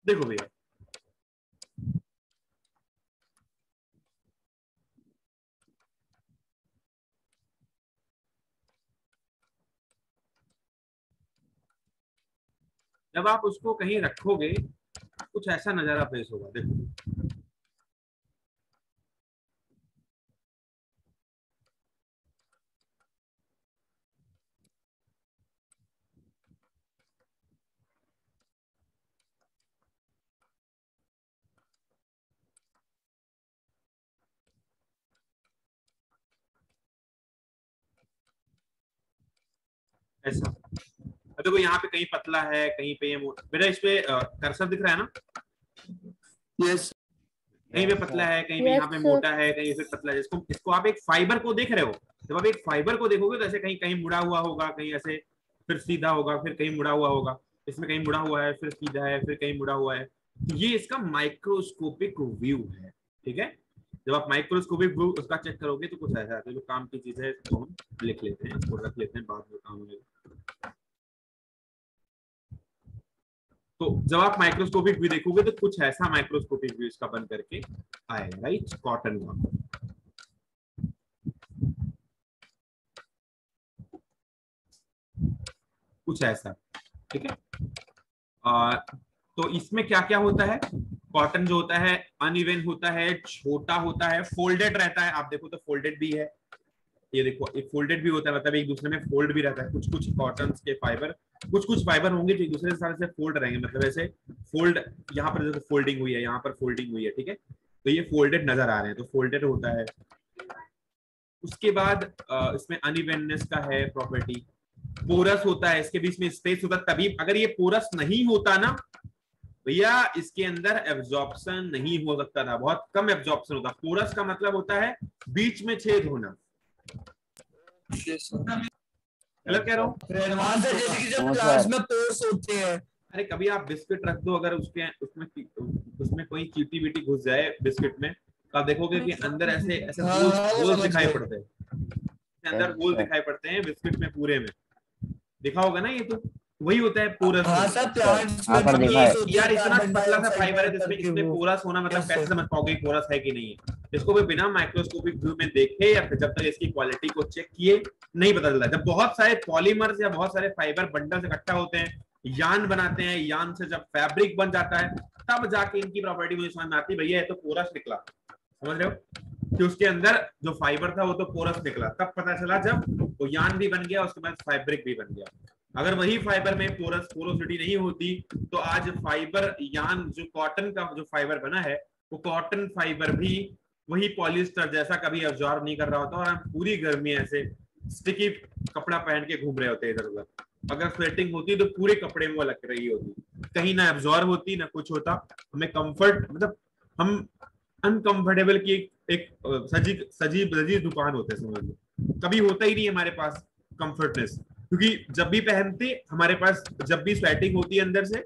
देखो भैया, जब आप उसको कहीं रखोगे कुछ ऐसा नजारा पेश होगा। देखो ऐसा, देखो यहाँ पे कहीं पतला है, कहीं पे ये मोटा। बेटा इस पे कर्सर दिख रहा है ना? यस। कहीं पे पतला है, कहीं पे यहाँ पे मोटा है, कहीं पे पतला है। इसको आप एक फाइबर को देख रहे हो, जब आप एक फाइबर को देखोगे तो ऐसे कहीं कहीं मुड़ा हुआ होगा, कहीं ऐसे फिर सीधा होगा, फिर कहीं मुड़ा हुआ होगा। इसमें कहीं मुड़ा हुआ है, फिर सीधा है, फिर कहीं मुड़ा हुआ है। तो ये इसका माइक्रोस्कोपिक व्यू है, ठीक है। जब आप माइक्रोस्कोपिक व्यू उसका चेक करोगे तो कुछ ऐसा आता है। जो काम की चीज है इसको हम लिख लेते हैं, इसको रख लेते हैं, बाद में काम होगा। तो जब आप माइक्रोस्कोपिक व्यू देखोगे तो कुछ ऐसा माइक्रोस्कोपिक व्यू इसका बन करके आएगा, राइट, कॉटन का। कुछ ऐसा, ठीक है। तो इसमें क्या क्या होता है? कॉटन जो होता है अनइवन होता है, छोटा होता है, फोल्डेड रहता है। आप देखो तो फोल्डेड भी है, ये देखो, एक फोल्डेड भी होता है, मतलब एक दूसरे में फोल्ड भी रहता है। कुछ कुछ कॉटन के फाइबर, कुछ कुछ फाइबर होंगे जो एक दूसरे से फोल्ड रहेंगे, मतलब ऐसे फोल्ड, यहाँ पर देखो फोल्डिंग हुई है, यहाँ पर फोल्डिंग हुई है, ठीक है, तो ये फोल्डेड नजर आ रहे हैं, तो फोल्डेड होता है। उसके बाद इसमें अनइवननेस का है प्रॉपर्टी। पोरस होता है, इसके बीच में स्पेस होता है, तभी अगर ये पोरस नहीं होता ना भैया, इसके अंदर एब्जॉर्प्शन नहीं हो सकता था, बहुत कम एब्जॉर्प्शन होता। पोरस का मतलब होता है बीच में छेद होना। गलत कह रहा हूँ? जब क्लास में पोर्स होते हैं, अरे कभी आप बिस्किट रख दो, अगर उसमें कोई चीटी बीटी घुस जाए बिस्किट में, तो आप देखोगे कि अंदर ऐसे ऐसे होल दिखाई पड़ते हैं, अंदर होल दिखाई पड़ते हैं बिस्किट में, पूरे में दिखा होगा ना, ये तो वही होता है पोरस। यार इतना पतला सा फाइबर है जिसमें इसमें पोरस होना, मतलब कैसे समझ पाओगे पोरस है कि नहीं है? इसको भी बिना माइक्रोस्कोपिक व्यू में देखे या फिर जब तक इसकी क्वालिटी को चेक किए नहीं पता चलता। जब बहुत सारे पॉलीमर्स या बहुत सारे फाइबर बंडल इकट्ठा होते हैं, यान बनाते हैं, यान से जब फैब्रिक बन जाता है, तब जाके इनकी प्रॉपर्टी मुझे समझ में आती है, भैया ये तो पोरस निकला। समझ रहे हो कि उसके अंदर जो फाइबर था वो तो पोरस निकला, तब पता चला जब वो यान भी बन गया, उसके बाद फैब्रिक भी बन गया। अगर वही फाइबर में पोरोसिटी नहीं होती तो आज फाइबर यान जो कॉटन का जो फाइबर बना है, वो कॉटन फाइबर भी वही पॉलिस्टर जैसा कभी अब्जॉर्ब नहीं कर रहा होता, और हम पूरी गर्मी ऐसे स्टिकी कपड़ा पहन के घूम रहे होते इधर उधर। अगर स्वेटिंग होती तो पूरे कपड़े में वो लग रही होती, कहीं ना एब्जॉर्ब होती ना कुछ होता, हमें कंफर्ट, मतलब हम अनकंफर्टेबल की एक सजी सजी बजी दुकान होते हैं, समझ लो, कभी होता ही नहीं हमारे पास कंफर्टनेस, क्योंकि जब भी पहनते हमारे पास, जब भी स्वेटिंग होती है अंदर से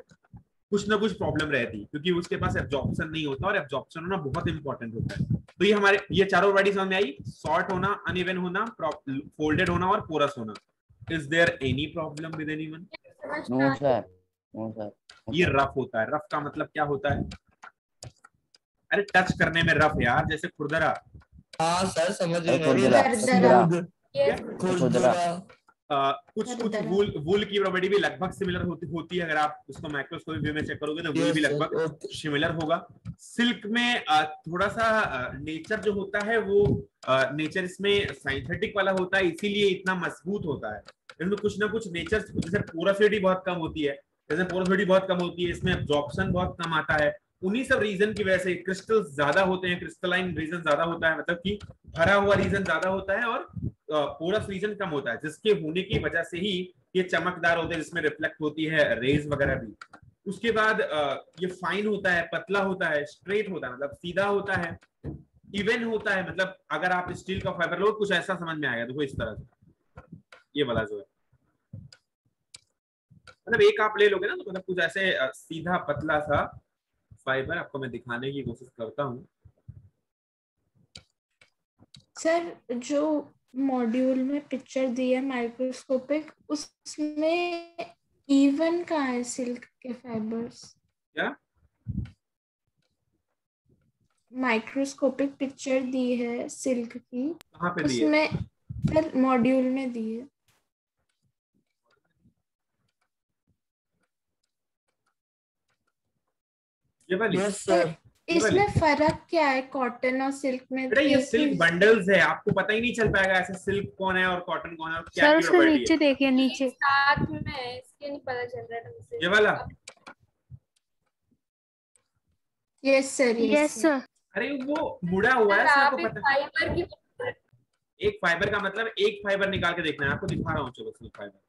कुछ ना कुछ प्रॉब्लम रहती है, क्योंकि उसके पास एब्जॉर्प्शन नहीं होता, और एब्जॉर्प्शन होना बहुत इंपॉर्टेंट होता है। तो ये हमारे ये चारों वर्ड समझ में आई, शॉर्ट होना, अनइवन होना, फोल्डेड होना और पोरस होना। Is there any problem with anyone? No sir, no sir. ये रफ होता है। रफ का मतलब क्या होता है? अरे टच करने में रफ यार, जैसे खुरदरा। हाँ सर समझ कुछ कुछ वूल की प्रॉपर्टी भी लगभग सिमिलर होती है। अगर आप उसको माइक्रोस्कोपिक व्यू में चेक करोगे तो वूल भी लगभग सिमिलर होगा। सिल्क में थोड़ा सा नेचर जो होता है वो नेचर इसमें सिंथेटिक वाला होता है, इसीलिए इतना मजबूत होता है। इसमें कुछ ना कुछ नेचर, जैसे पोरोसिटी बहुत कम होती है, इसमें एब्जॉर्प्शन बहुत कम आता है। उन्हीं सब रीजन की वजह से क्रिस्टल्स ज्यादा होते हैं, क्रिस्टलाइन रीजन ज्यादा होता है, मतलब कि भरा हुआ रीजन ज्यादा होता है, और पोरस रीजन कम होता है, जिसके होने की वजह से ही ये चमकदार होते हैं, जिसमें रिफ्लेक्ट होती है रेज वगैरह भी। उसके बाद ये फाइन होता है, पतला होता है, स्ट्रेट होता है, मतलब सीधा होता है, इवन होता है, मतलब अगर आप स्टील का फाइबर लो कुछ ऐसा समझ में आएगा, देखो इस तरह से ये वाला जो है, मतलब एक आप ले लोगे ना तो मतलब कुछ ऐसे सीधा पतला सा फाइबर। आपको मैं दिखाने की कोशिश करता हूँ। सर जो मॉड्यूल में पिक्चर दी है माइक्रोस्कोपिक, उसमें इवन कहाँ है सिल्क के फाइबर्स? क्या माइक्रोस्कोपिक पिक्चर दी है सिल्क की, कहाँ पे दी है? उसमें सर मॉड्यूल में दी है। ये वाली? इसमें फर्क क्या है कॉटन और सिल्क में? बेटा ये सिल्क बंडल्स है, आपको पता ही नहीं चल पाएगा ऐसे सिल्क कौन है और कॉटन कौन है और क्या सर की उसके प्रॉपर्टी नीचे है। देखिए, नीचे साथ में है, इसके नहीं पता चल रहा ढंग से। ये वाला? Yes sir, yes sir. अरे वो मुड़ा हुआ है, आपको पता है? फाइबर की एक फाइबर का मतलब एक फाइबर निकाल के देखना है, आपको दिखा रहा हूँ, चलो silk fibre.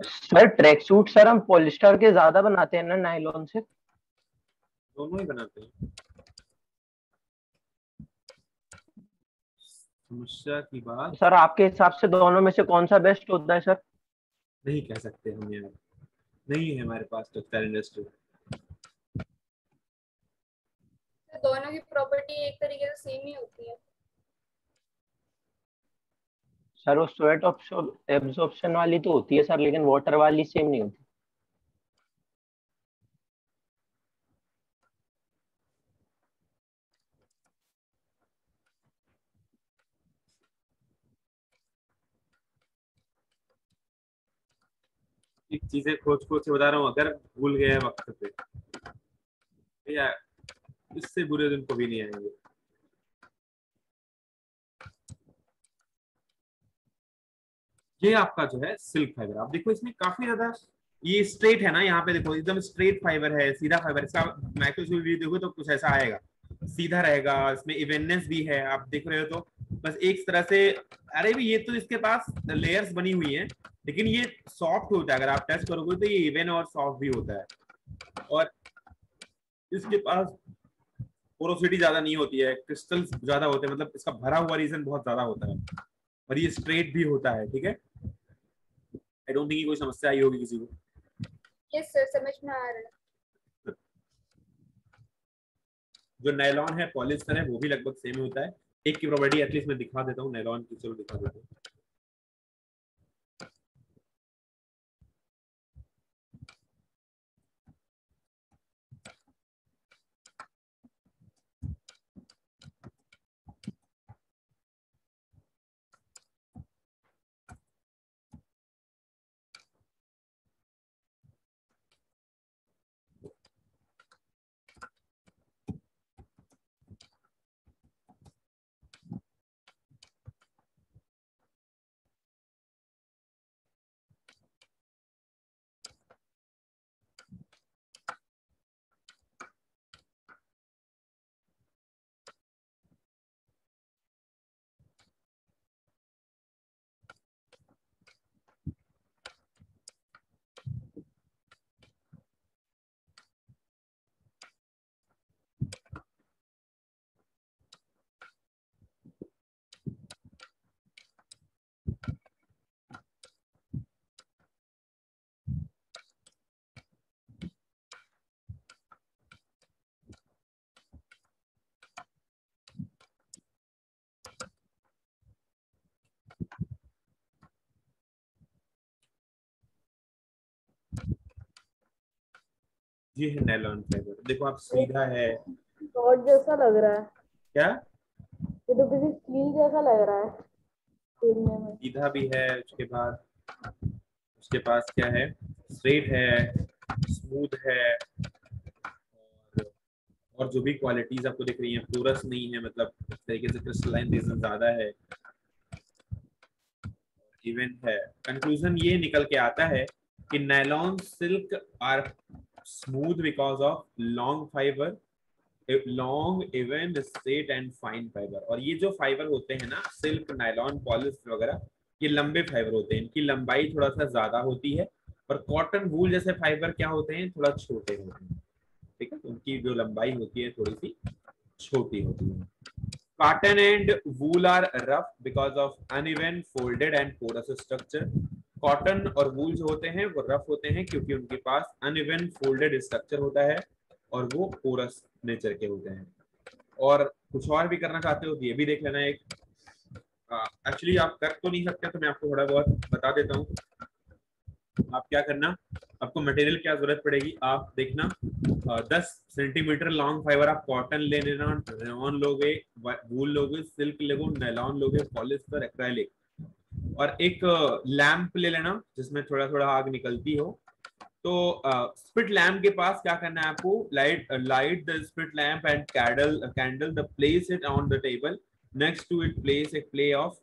Sir track suit sir हम पॉलिस्टर के ज्यादा बनाते हैं ना नायलॉन से? दोनों ही बनाते हैं। समस्या की बात सर आपके हिसाब से दोनों में से कौन सा बेस्ट होता है सर? नहीं कह सकते हम यार, नहीं है हमारे पास टेक्सटाइल इंडस्ट्री। दोनों की प्रॉपर्टी एक तरीके से सेम ही होती है। सर वो स्वेट एब्जॉर्प्शन वाली तो होती है सर, लेकिन वाटर वाली सेम नहीं होती। एक चीजें खोज खोज के बता रहा हूँ, अगर भूल गए वक्त पे या इससे बुरे दिन कभी नहीं आएंगे। ये आपका जो है सिल्क फाइबर, आप देखो इसमें काफी ज्यादा ये स्ट्रेट है ना, यहाँ पे देखो एकदम स्ट्रेट फाइबर है, सीधा फाइबर। इसका माइक्रोस्कोप व्यू देखो तो कुछ ऐसा आएगा, सीधा रहेगा, इसमें इवेननेस भी है, आप देख रहे हो तो बस एक तरह से। अरे भी ये तो इसके पास लेयर्स बनी हुई हैं, लेकिन ये सॉफ्ट होता है, अगर आप टच करोगे तो ये इवन और सॉफ्ट भी होता है। और इसके पास पोरोसिटी ज्यादा नहीं होती है, क्रिस्टल्स ज्यादा होते हैं, मतलब इसका भरा हुआ रीजन बहुत ज्यादा होता है, और ये स्ट्रेट भी होता है। ठीक है, आई डोंट थिंक कोई समस्या आई होगी किसी को। यस सर, समझ में आ रहा है। जो नायलॉन है पॉलिस्टर है वो भी लगभग सेम होता है। एक की प्रॉपर्टी एटलीस्ट मैं दिखा देता हूँ नायलॉन की, चलो दिखा देता हूँ। ये है नायलॉन फाइबर, देखो आप सीधा है, रॉड जैसा लग रहा है, क्या ये तो किसी स्टील जैसा लग रहा है देखने में। सीधा भी है, उसके बाद उसके पास क्या है, स्ट्रेट है, स्मूथ है, और जो भी क्वालिटीज आपको दिख रही हैं, पोरस नहीं है, मतलब इस तरीके से क्रिस्टलाइन रीजन ज्यादा है, इवन है। कंक्लूजन ये निकल के आता है कि nylon silk are smooth because of long fibre, long even straight and fine fibre. और ये जो फाइबर होते हैं ना, सिल्क, नायलॉन, पॉलिस्टर वगैरह, ये लंबे फाइबर होते हैं, इनकी लंबाई थोड़ा सा ज्यादा होती है। और कॉटन, वूल जैसे फाइबर क्या होते हैं, थोड़ा छोटे होते हैं। ठीक है, उनकी जो लंबाई होती है थोड़ी सी छोटी होती है। Cotton and wool are rough because of uneven, folded and porous structure. Cotton और वूल जो होते हैं वो रफ होते हैं क्योंकि उनके पास अनइवन फोल्डेड स्ट्रक्चर होता है और वो पोरस नेचर के होते हैं। और कुछ और भी करना चाहते हो तो ये भी देख लेना। एक एक्चुअली आप कर तो नहीं सकते, तो मैं आपको थोड़ा बहुत बता देता हूँ। आप क्या करना, आपको मटेरियल क्या जरूरत पड़ेगी, आप देखना 10 सेंटीमीटर लॉन्ग फाइबर आप कॉटन ले लेना, रेयॉन लोगे, वूल लोगे, सिल्क लोगे, नायलॉन लोगे, पॉलिस्टर, एक्रेलिक, और एक लैंप ले लेना जिसमें थोड़ा थोड़ा आग निकलती हो। तो स्पिट लैम्प के पास क्या करना है आपको, light the spirit lamp and candle the place it on the table, next to it place a play of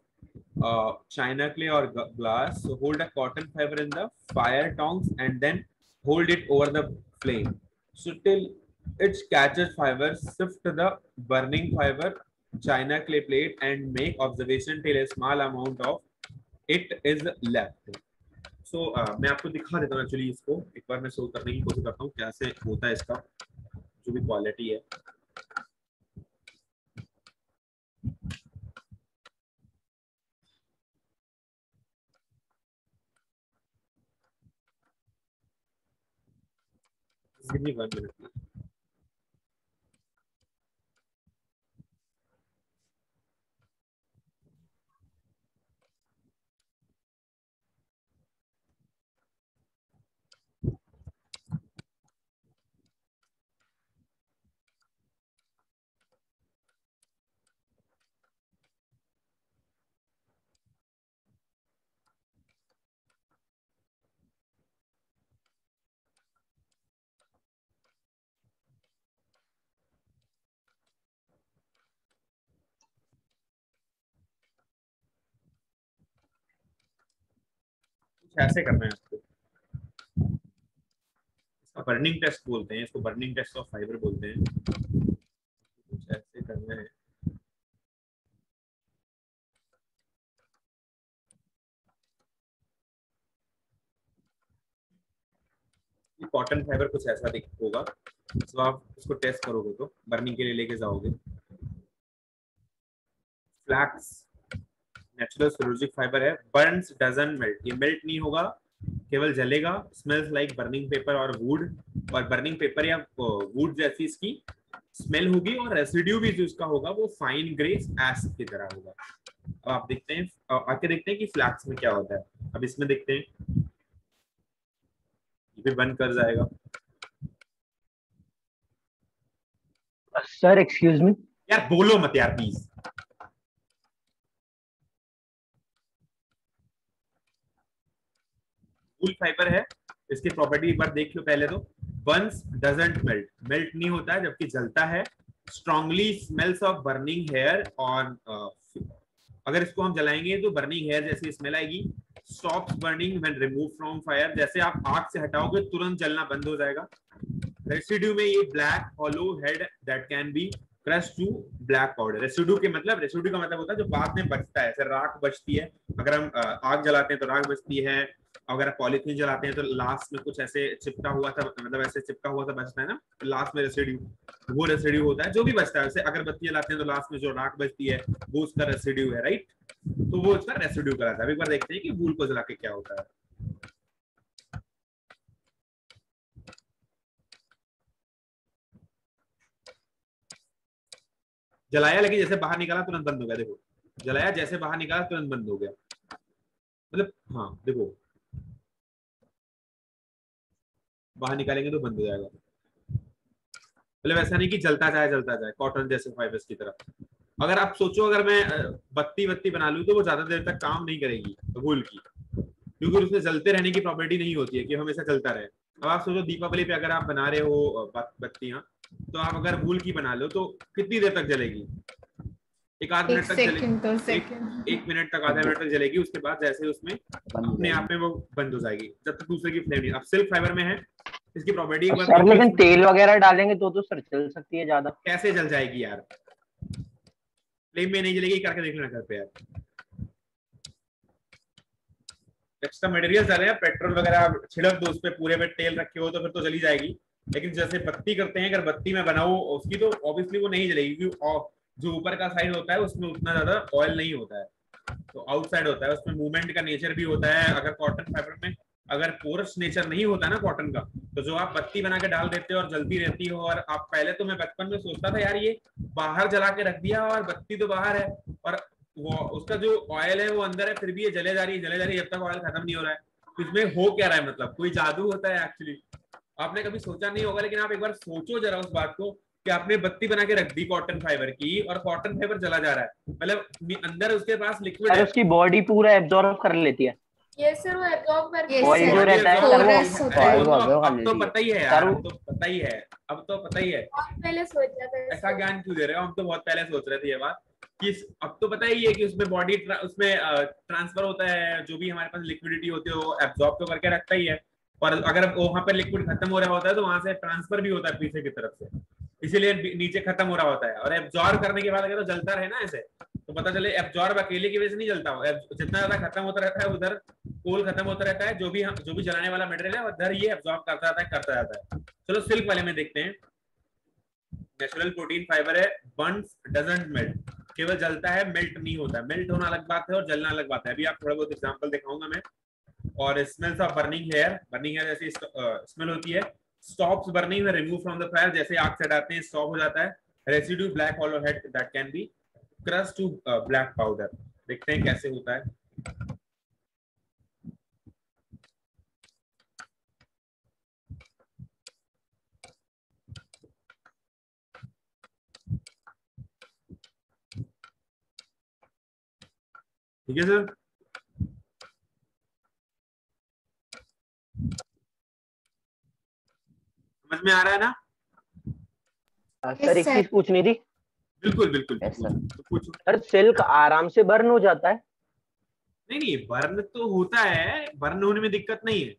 china clay or glass. So hold a cotton fiber in the fire tongs and then hold it over the flame, so till it catches fiber, shift the burning fiber china clay plate and make observation till a small amount of it is left. सो मैं आपको दिखा देता हूँ actually, इसको एक बार मैं show करने की कोशिश करता हूँ कैसे होता है इसका जो भी क्वालिटी है। Give me 1 minute please. कैसे करना है इसको, इसका बर्निंग टेस्ट बोलते हैं, इसको बर्निंग टेस्ट ऑफ फाइबर बोलते हैं। कुछ ऐसे करना है। कॉटन फाइबर कुछ ऐसा दिख होगा, तो आप इसको टेस्ट करोगे तो बर्निंग के लिए लेके जाओगे। फ्लैक्स नेचुरल सेलुलोजिक फाइबर है, बर्न्स डजंट मेल्ट, ये मेल्ट नहीं होगा, केवल जलेगा। स्मेल्स लाइक बर्निंग पेपर और वुड, और बर्निंग पेपर या वुड जैसी इसकी स्मेल होगी, और रेसिड्यू भी जो इसका होगा वो फाइन ग्रेस एसिड की तरह होगा। अब आप देखते हैं, आके देखते हैं कि फ्लैक्स में क्या होता है। अब इसमें देखते हैं, ये भी बंद कर जाएगा। सर एक्सक्यूज मी, यार बोलो मत यार प्लीज। वूल फाइबर है, इसकी प्रॉपर्टी एक बार देख लो पहले तो। बर्न्स डजंट मेल्ट, मेल्ट नहीं होता है जबकि जलता है। Strongly smells of burning hair, और अगर इसको हम जलाएंगे तो बर्निंग हेयर जैसी स्मेल आएगी। Stops burning when remove from fire, जैसे आप आग से हटाओगे तुरंत जलना बंद हो जाएगा। रेसिड्यू में ये black hollow head that can be crush to black powder. Residue का मतलब होता है जो बाद में बचता है, जैसे राख बचती है। अगर हम आग जलाते हैं तो राख बचती है, अगर आप पॉलीथीन जलाते हैं तो लास्ट में कुछ ऐसे चिपका हुआ था, मतलब ऐसे चिपका हुआ था बचता है ना, लास्ट में रेसिड्यू, वो रेसिड्यू होता है जो भी बचता है। जैसे अगरबत्ती जलाते हैं तो लास्ट में जो राख बचती है वो उसका रेसिड्यू है, राइट। तो वो उसका रेसिड्यू कहलाता है। एक बार देखते हैं कि वूल को जला के क्या होता है। जलाया लेकिन जैसे बाहर निकाला तुरंत बंद हो गया, देखो जलाया जैसे बाहर निकाला तुरंत बंद हो गया, मतलब हाँ देखो बाहर निकालेंगे तो बंद हो जाएगा। मतलब ऐसा नहीं कि जलता जाए कॉटन जैसे फाइबर्स की तरह। अगर आप सोचो अगर मैं बत्ती बना लूं तो वो ज्यादा देर तक काम नहीं करेगी वूल की, क्योंकि उसमें जलते रहने की प्रॉपर्टी नहीं होती है कि हमेशा चलता रहे। अब आप सोचो दीपावली पे अगर आप बना रहे हो बत्तियां, तो आप अगर वूल की बना लो तो कितनी देर तक जलेगी? एक आध मिनट तक जलेगी, एक मिनट तक आधा मिनट तक जलेगी। उसके बाद जैसे उसमें अपने आप में वो बंद हो जाएगी जब तक दूसरे की फ्लेम नहीं। अब सिल्क फाइबर में है, इसकी प्रॉपर्टी सर लेकिन तेल वगैरह डालेंगे तो सर चल सकती है ज्यादा। कैसे जल जाएगी यार? फ्लेम में नहीं जलेगी, करके देख लेना घर पे यार। एक्स्ट्रा मटेरियल डाले, पेट्रोल वगैरह छिड़क दो उस पे, पूरे में तेल रखे हो तो फिर तो जली जाएगी। लेकिन जैसे बत्ती करते हैं, अगर बत्ती में बनाओ उसकी तो ऑब्वियसली वो नहीं जलेगी, क्योंकि जो ऊपर का साइड होता है उसमें उतना ज्यादा ऑयल नहीं होता है, तो आउटसाइड होता है, उसमें मूवमेंट का नेचर भी होता है। अगर कॉटन फाइबर में अगर पोरस नेचर नहीं होता ना कॉटन का, तो जो आप बत्ती बना के डाल देते हो और जलती रहती हो, और आप पहले तो मैं बचपन में सोचता था यार ये बाहर जला के रख दिया और बत्ती तो बाहर है और वो उसका जो ऑयल है वो अंदर है, फिर भी ये जले जा रही है जब तक ऑयल खत्म नहीं हो रहा है। तो इसमें हो क्या रहा है? मतलब कोई जादू होता है एक्चुअली। आपने कभी सोचा नहीं होगा, लेकिन आप एक बार सोचो जरा उस बात को कि आपने बत्ती बना के रख दी कॉटन फाइबर की और कॉटन फाइबर जला जा रहा है, मतलब अंदर उसके पास लिक्विड है, उसकी बॉडी पूरा एब्जॉर्ब कर लेती है। यस सर, वो एब्जॉर्ब करके ऑयल जो रहता है सर वो अब तो पता ही है यार, अब तो पता ही है। पहले सोचा था, ऐसा ज्ञान क्यों दे रहे हो? हम तो बहुत पहले सोच रहे थे ये बात कि अब तो पता ही है कि उसमें बॉडी उसमें ट्रांसफर होता है, जो भी हमारे पास लिक्विडिटी होती है वो एब्जॉर्ब तो करके रखता ही है, और अगर वहां पर लिक्विड खत्म हो रहा होता है तो वहां से ट्रांसफर भी होता है पीछे की तरफ से, इसीलिए नीचे खत्म हो रहा होता है। और एब्जॉर्ब करने के बाद अगर तो जलता रहे ना ऐसे, तो पता चले एब्जॉर्ब अकेले की वजह से नहीं जलता हो, जितना ज्यादा खत्म होता रहता है उधर कोल खत्म होता रहता है, जो भी जलाने वाला मटेरियल है उधर ये एब्जॉर्ब करता जाता है। चलो सिल्क वाले में देखते हैं। नेचुरल प्रोटीन फाइबर है, बर्न्स डजंट मेल्ट, केवल जलता है, मेल्ट नहीं होता है। मेल्ट होना अलग बात है और जलना अलग बात है, अभी आप थोड़ा बहुत एग्जांपल दिखाऊंगा मैं। और स्मेल्स ऑफ बर्निंग हेयर जैसी स्मेल होती है। स्टॉप्स बर्निंग में रिमूव फ्रॉम द फायर, जैसे आग से हटाते हैं स्टॉप हो जाता है। Residue black hollow head that can be crush to black powder. देखते हैं कैसे होता है। ठीक है सर, समझ में आ रहा है ना? सर एक चीज पूछनी थी। बिल्कुल सर सिल्क आराम से बर्न हो जाता है? नहीं बर्न तो होता है, बर्न होने में दिक्कत नहीं है,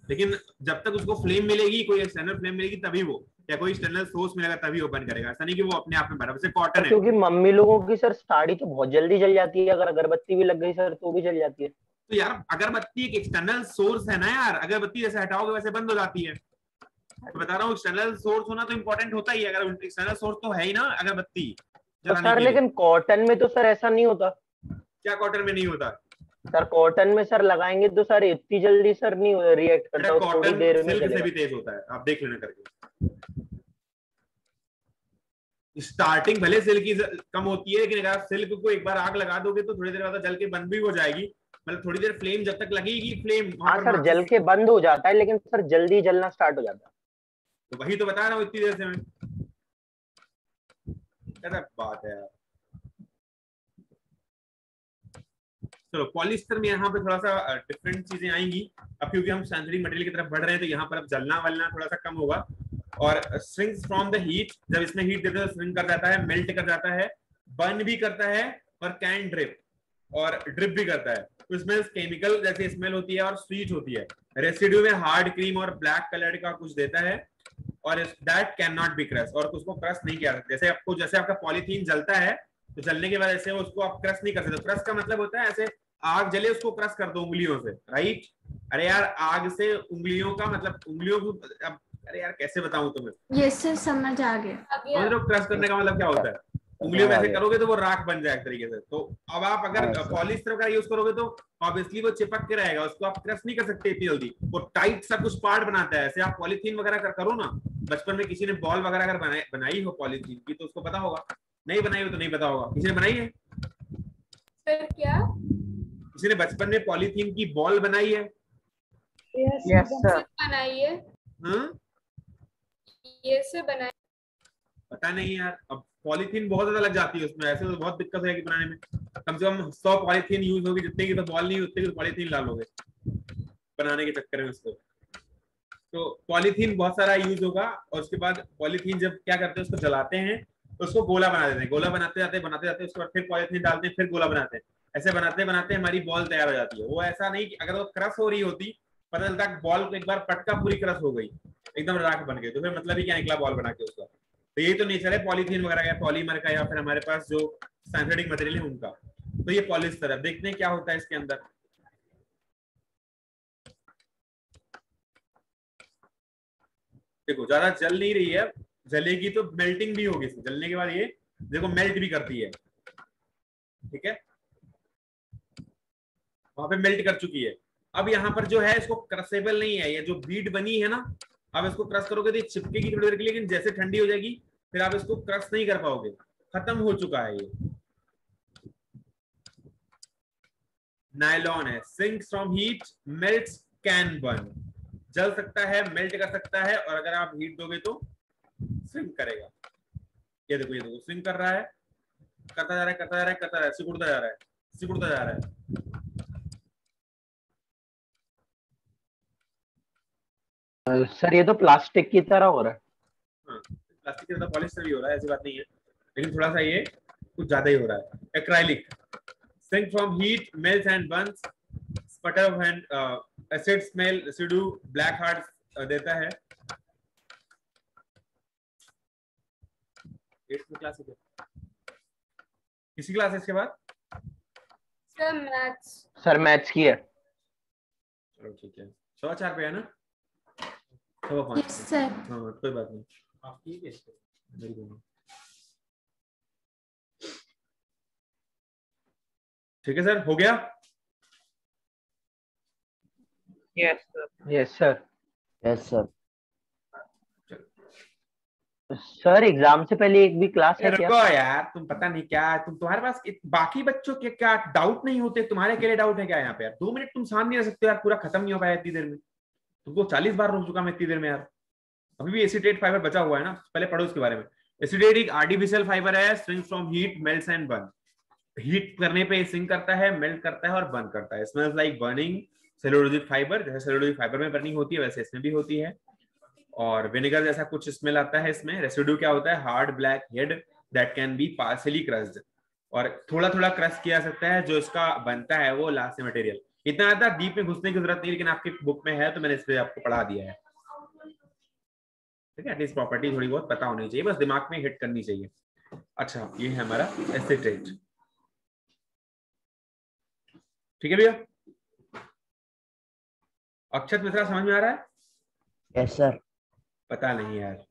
लेकिन जब तक उसको फ्लेम मिलेगी, कोई एक्सटर्नल फ्लेम मिलेगी तभी वो, या कोई एक्सटर्नल सोर्स मिलेगा तभी वो बर्न करेगा। ऐसा नहीं कि वो अपने आप में बर्न। जैसे कॉटन है, क्योंकि मम्मी लोगों की सर साड़ी तो बहुत जल्दी जल जाती है, अगर अगरबत्ती भी लग गई सर तो भी जल जाती है। तो यार अगरबत्ती एक एक्सटर्नल सोर्स है ना यार, अगरबत्ती जैसे हटाओगे वैसे बंद हो जाती है। तो बता रहा हूँ एक्सटर्नल सोर्स होना तो इम्पोर्टेंट होता ही है, अगर एक्सटर्नल सोर्स तो है ही ना अगरबत्ती तो जलाने सर के लिए। लेकिन कॉटन में तो सर ऐसा नहीं होता। क्या कॉटन में नहीं होता? सर कॉटन में सर लगाएंगे तो सर इतनी जल्दी सर नहीं रिएक्ट करता, वो थोड़ी कॉटन देर में सिल्क से जलेगा। भी तेज होता है, आप देख लेना करके। स्टार्टिंग भले सिल्क की कम होती है, लेकिन अगर आप सिल्क को एक बार आग लगा दोगे तो थोड़ी देर बाद जल के बंद भी हो जाएगी। मतलब थोड़ी देर फ्लेम जब तक लगेगी, फ्लेम हाँ सर जल के बंद हो जाता है, लेकिन सर जल्दी जलना स्टार्ट हो जाता है। तो वही तो बता रहा हूँ इतनी देर से मैं। क्या बात है यार। चलो पॉलिस्टर में यहाँ पे थोड़ा सा डिफरेंट चीजें आएंगी अब, क्योंकि हम सिंथेटिक मटेरियल की तरफ बढ़ रहे हैं, तो यहाँ पर अब जलना वलना थोड़ा सा कम होगा। और श्रिंक्स फ्रॉम द हीट, जब इसमें हीट देते हैं तो श्रिंक कर जाता है, मेल्ट कर जाता है, बर्न भी करता है, और कैन ड्रिप, और ड्रिप भी करता है। तो इसमें केमिकल जैसे स्मेल होती है और स्वीट होती है। रेसिड्यू में हार्ड क्रीम और ब्लैक कलर का कुछ देता है, और that can not be crush, और उसको क्रश नहीं किया। जैसे आपको, जैसे आपका पॉलीथीन जलता है तो जलने के बाद ऐसे उसको आप क्रश नहीं कर सकते। क्रश का मतलब होता है ऐसे आग जले उसको क्रश कर दो उंगलियों से, राइट? अरे यार आग से उंगलियों का मतलब उंगलियों को, अरे यार कैसे बताऊं तुम्हें? ये से समझ आ गया। समझ रहे हो क्रश करने का मतलब क्या होता है? उंगलियों में ऐसे करोगे तो वो राख बन जाए एक तरीके से। तो अब आप अगर पॉलिस्टर का यूज करोगे तो ऑब्वियसली वो चिपक के रहेगा, उसको आप क्रश नहीं कर सकते इतनी जल्दी। वो टाइट सा कुछ पार्ट बनाता है। ऐसे आप पॉलीथीन वगैरह करो ना, बचपन में किसी ने बॉल वगैरह अगर बनाई हो पॉलीथीन की तो उसको पता होगा, नहीं बनाई हो तो नहीं पता होगा। किसी ने बनाई है? सर क्या? किसी ने बचपन में पॉलीथीन की बॉल बनाई है? Yes sir. बनाई है। हाँ? ये से बनाई। पता नहीं यार, अब पॉलीथीन बहुत ज्यादा लग जाती है उसमें, ऐसे तो बहुत दिक्कत होगी बनाने में। कम से कम 100 पॉलीथीन यूज होगी, जितने की तो बॉल नहीं, उतने की तो पॉलीथीन डालोगे बनाने के चक्कर में उसको। तो पॉलीथीन बहुत सारा यूज होगा, और उसके बाद पॉलीथीन जब क्या करते हैं उसको जलाते हैं तो उसको गोला बना देते हैं। गोला बनाते जाते उसके बाद फिर पॉलीथीन डालते हैं, फिर गोला बनाते हैं। ऐसे बनाते बनाते हमारी बॉल तैयार हो जाती है। वो ऐसा नहीं कि अगर वो क्रश हो रही होती, पता चलता बॉल को एक बार पटका पूरी क्रश हो गई, एकदम राख बन गई, तो फिर मतलब ही क्या निकला बॉल बना के उसका। तो यही तो नेचर है पॉलीथीन वगैरह का, पॉलीमर का, या फिर हमारे पास जो सिंथेटिक मटेरियल है उनका। तो ये पॉलिस्टर है। देखते हैं क्या होता है इसके अंदर। देखो ज्यादा जल नहीं रही है, जलेगी तो मेल्टिंग भी होगी, जलने के बाद ये देखो मेल्ट भी करती है, ठीक है, वहां पे मेल्ट कर चुकी है। अब यहाँ पर जो है इसको क्रशेबल नहीं है, ये जो बीड बनी है ना, अब इसको क्रश करोगे तो ये चिपकेगी थोड़ी देर के लिए, लेकिन जैसे ठंडी हो जाएगी फिर आप इसको क्रश नहीं कर पाओगे, खत्म हो चुका है ये। नायलॉन है, sinks from heat, melts, can burn, जल सकता है, मेल्ट कर सकता है, और अगर आप हीट दोगे तो स्विंग करेगा। ये देखो स्विंग कर रहा है, करता जा रहा है, करता जा रहा है, करता जा रहा है, सिकुड़ता जा रहा है, सिकुड़ता जा रहा है। सर ये तो प्लास्टिक की तरह हो रहा है। हाँ, प्लास्टिक की तरह पॉलिस्टर भी हो रहा है, ऐसी बात नहीं है, लेकिन थोड़ा सा ये कुछ ज्यादा ही हो रहा है। Acrylic, sink from heat, melts and burns, sputter and acid smell, residue, black heart देता है। क्लास है किसी क्लास है इसके बाद? Sir maths. सर मैथ्स की है। चलो ठीक है, 4 पे है ना? 5 यस सर। हाँ कोई बात नहीं, आप ठीक है इसको ठीक है सर, हो गया? Yes sir. Yes sir. Yes sir. Sir exam से पहले एक भी क्लास है क्या? रुको यार, तुम पता नहीं क्या, तुम्हारे पास बाकी बच्चों के क्या डाउट नहीं होते, तुम्हारे के लिए डाउट है क्या यहाँ पे यार? 2 मिनट तुम शांत नहीं रह सकते यार, पूरा खत्म नहीं हो पाया इतनी देर में। तुमको 40 बार रोक चुका मैं इतनी देर में यार। अभी भी एसिटेट फाइबर बचा हुआ है ना, पहले पढ़ो उसके बारे में। एसिटेट एक आर्टिफिशियल फाइबर है, spring from heat, melts and burn. Heat करने पे सिंक करता है, मेल्ट करता है और बर्न करता है। Smells like burning cellulosic fibre, जैसे सेलुलोजिक फाइबर में बर्निंग होती है वैसे इसमें भी होती है। और विनेगर जैसा कुछ स्मेल आता है इसमें। रेसिड्यू क्या होता है? Hard black head that can B partially crushed. और थोड़ा थोड़ा क्रश किया जा सकता है, जो इसका बनता है वो लास्ट में मटेरियल। इतना ज्यादा डीप में घुसने की जरूरत नहीं, लेकिन आपकी बुक में है तो मैंने इस पे आपको पढ़ा दिया है। ठीक है, एटलीस्ट प्रॉपर्टी थोड़ी बहुत पता होनी चाहिए, बस दिमाग में हिट करनी चाहिए। अच्छा, ये है हमारा एसिटेट। ठीक है भैया, अक्षत मिश्रा समझ में आ रहा है? Yes sir. पता नहीं यार,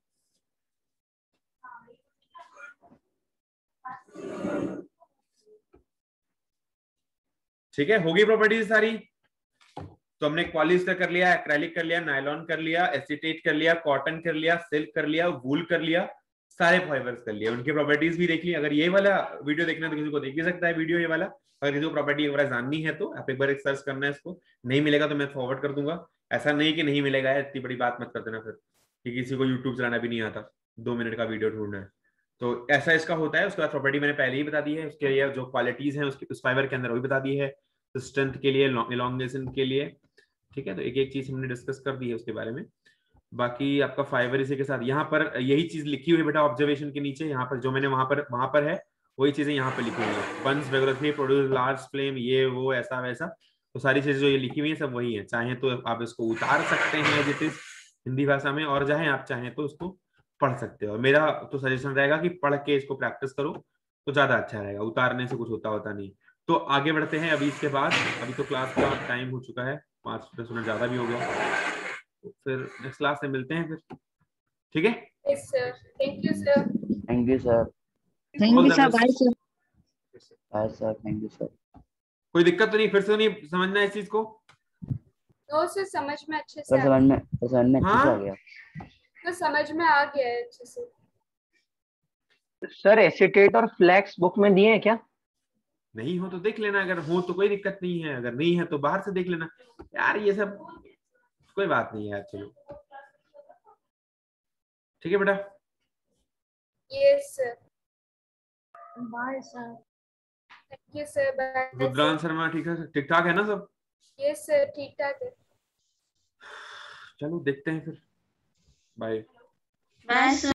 ठीक है, होगी प्रॉपर्टीज सारी। तो हमने पॉलिस्टर कर लिया, एक्रेलिक कर लिया, नायलॉन कर लिया, एसीटेट कर लिया, कॉटन कर लिया, सिल्क कर लिया, वूल कर लिया, सारे फाइबर्स कर लिए, उनकी प्रॉपर्टीज भी देख ली। अगर ये वाला वीडियो देखना है तो किसी को देख भी सकता है वीडियो ये वाला। अगर किसी को प्रॉपर्टी एक बार जाननी है तो आप एक बार सर्च करना है इसको, नहीं मिलेगा तो मैं फॉरवर्ड कर दूंगा। ऐसा नहीं कि नहीं मिलेगा है, इतनी बड़ी बात मत कर देना फिर कि किसी को यूट्यूब चलाना भी नहीं आता, 2 मिनट का वीडियो ढूंढना है। तो ऐसा इसका होता है। उसके बाद प्रॉपर्टी मैंने पहले ही बता दी है, उसके लिए जो क्वालिटीज हैं उसके उस फाइबर के अंदर वो भी बता दी है, स्ट्रेंथ के लिए, इलॉन्गेशन के लिए। ठीक है, तो एक एक चीज हमने डिस्कस कर दी है उसके बारे में। बाकी आपका फाइबर इसी के साथ यहाँ पर यही चीज लिखी हुई है बेटा ऑब्जर्वेशन के नीचे, यहाँ पर जो मैंने वहां पर है वही चीजें यहाँ पर लिखी हुई है। Burns regularly produce large flame, ये वो ऐसा वैसा, तो सारी चीजें जो ये लिखी हुई है सब वही है। चाहे तो आप इसको उतार सकते हैं एज इट इज हिंदी भाषा में, और चाहे आप चाहें तो इसको पढ़ सकते हो। मेरा तो सजेशन रहेगा कि पढ़ के इसको प्रैक्टिस करो तो ज्यादा अच्छा रहेगा, उतारने से कुछ होता नहीं। तो आगे बढ़ते हैं अभी इसके बाद। अभी तो क्लास का टाइम हो चुका है, 5-10 मिनट ज्यादा भी हो गया, तो फिर नेक्स्ट क्लास में मिलते हैं फिर। ठीक है, yes sir, thank you sir. Thank you sir. Thank you sir, bye sir. Bye sir, thank you sir. कोई दिक्कत तो नहीं, फिर से नहीं समझना है इस चीज को? नो सर, समझ में अच्छे से सर समझ में अच्छे से आ गया। तो समझ में आ गया है अच्छे से। सर एसीटेट और फ्लैक्स बुक में दिए हैं क्या? नहीं हो तो देख लेना, अगर हो तो कोई दिक्कत नहीं है, अगर नहीं है तो बाहर से देख लेना यार, ये सब कोई बात नहीं है यार। चलो ठीक है बेटा। Yes sir, bye sir. Thank you sir, bye. Rudransh Sharma ठीक है, ठीक ठाक है ना सब? यस सर, ठीक ठाक है। चलो देखते हैं फिर, बाय। Bye sir.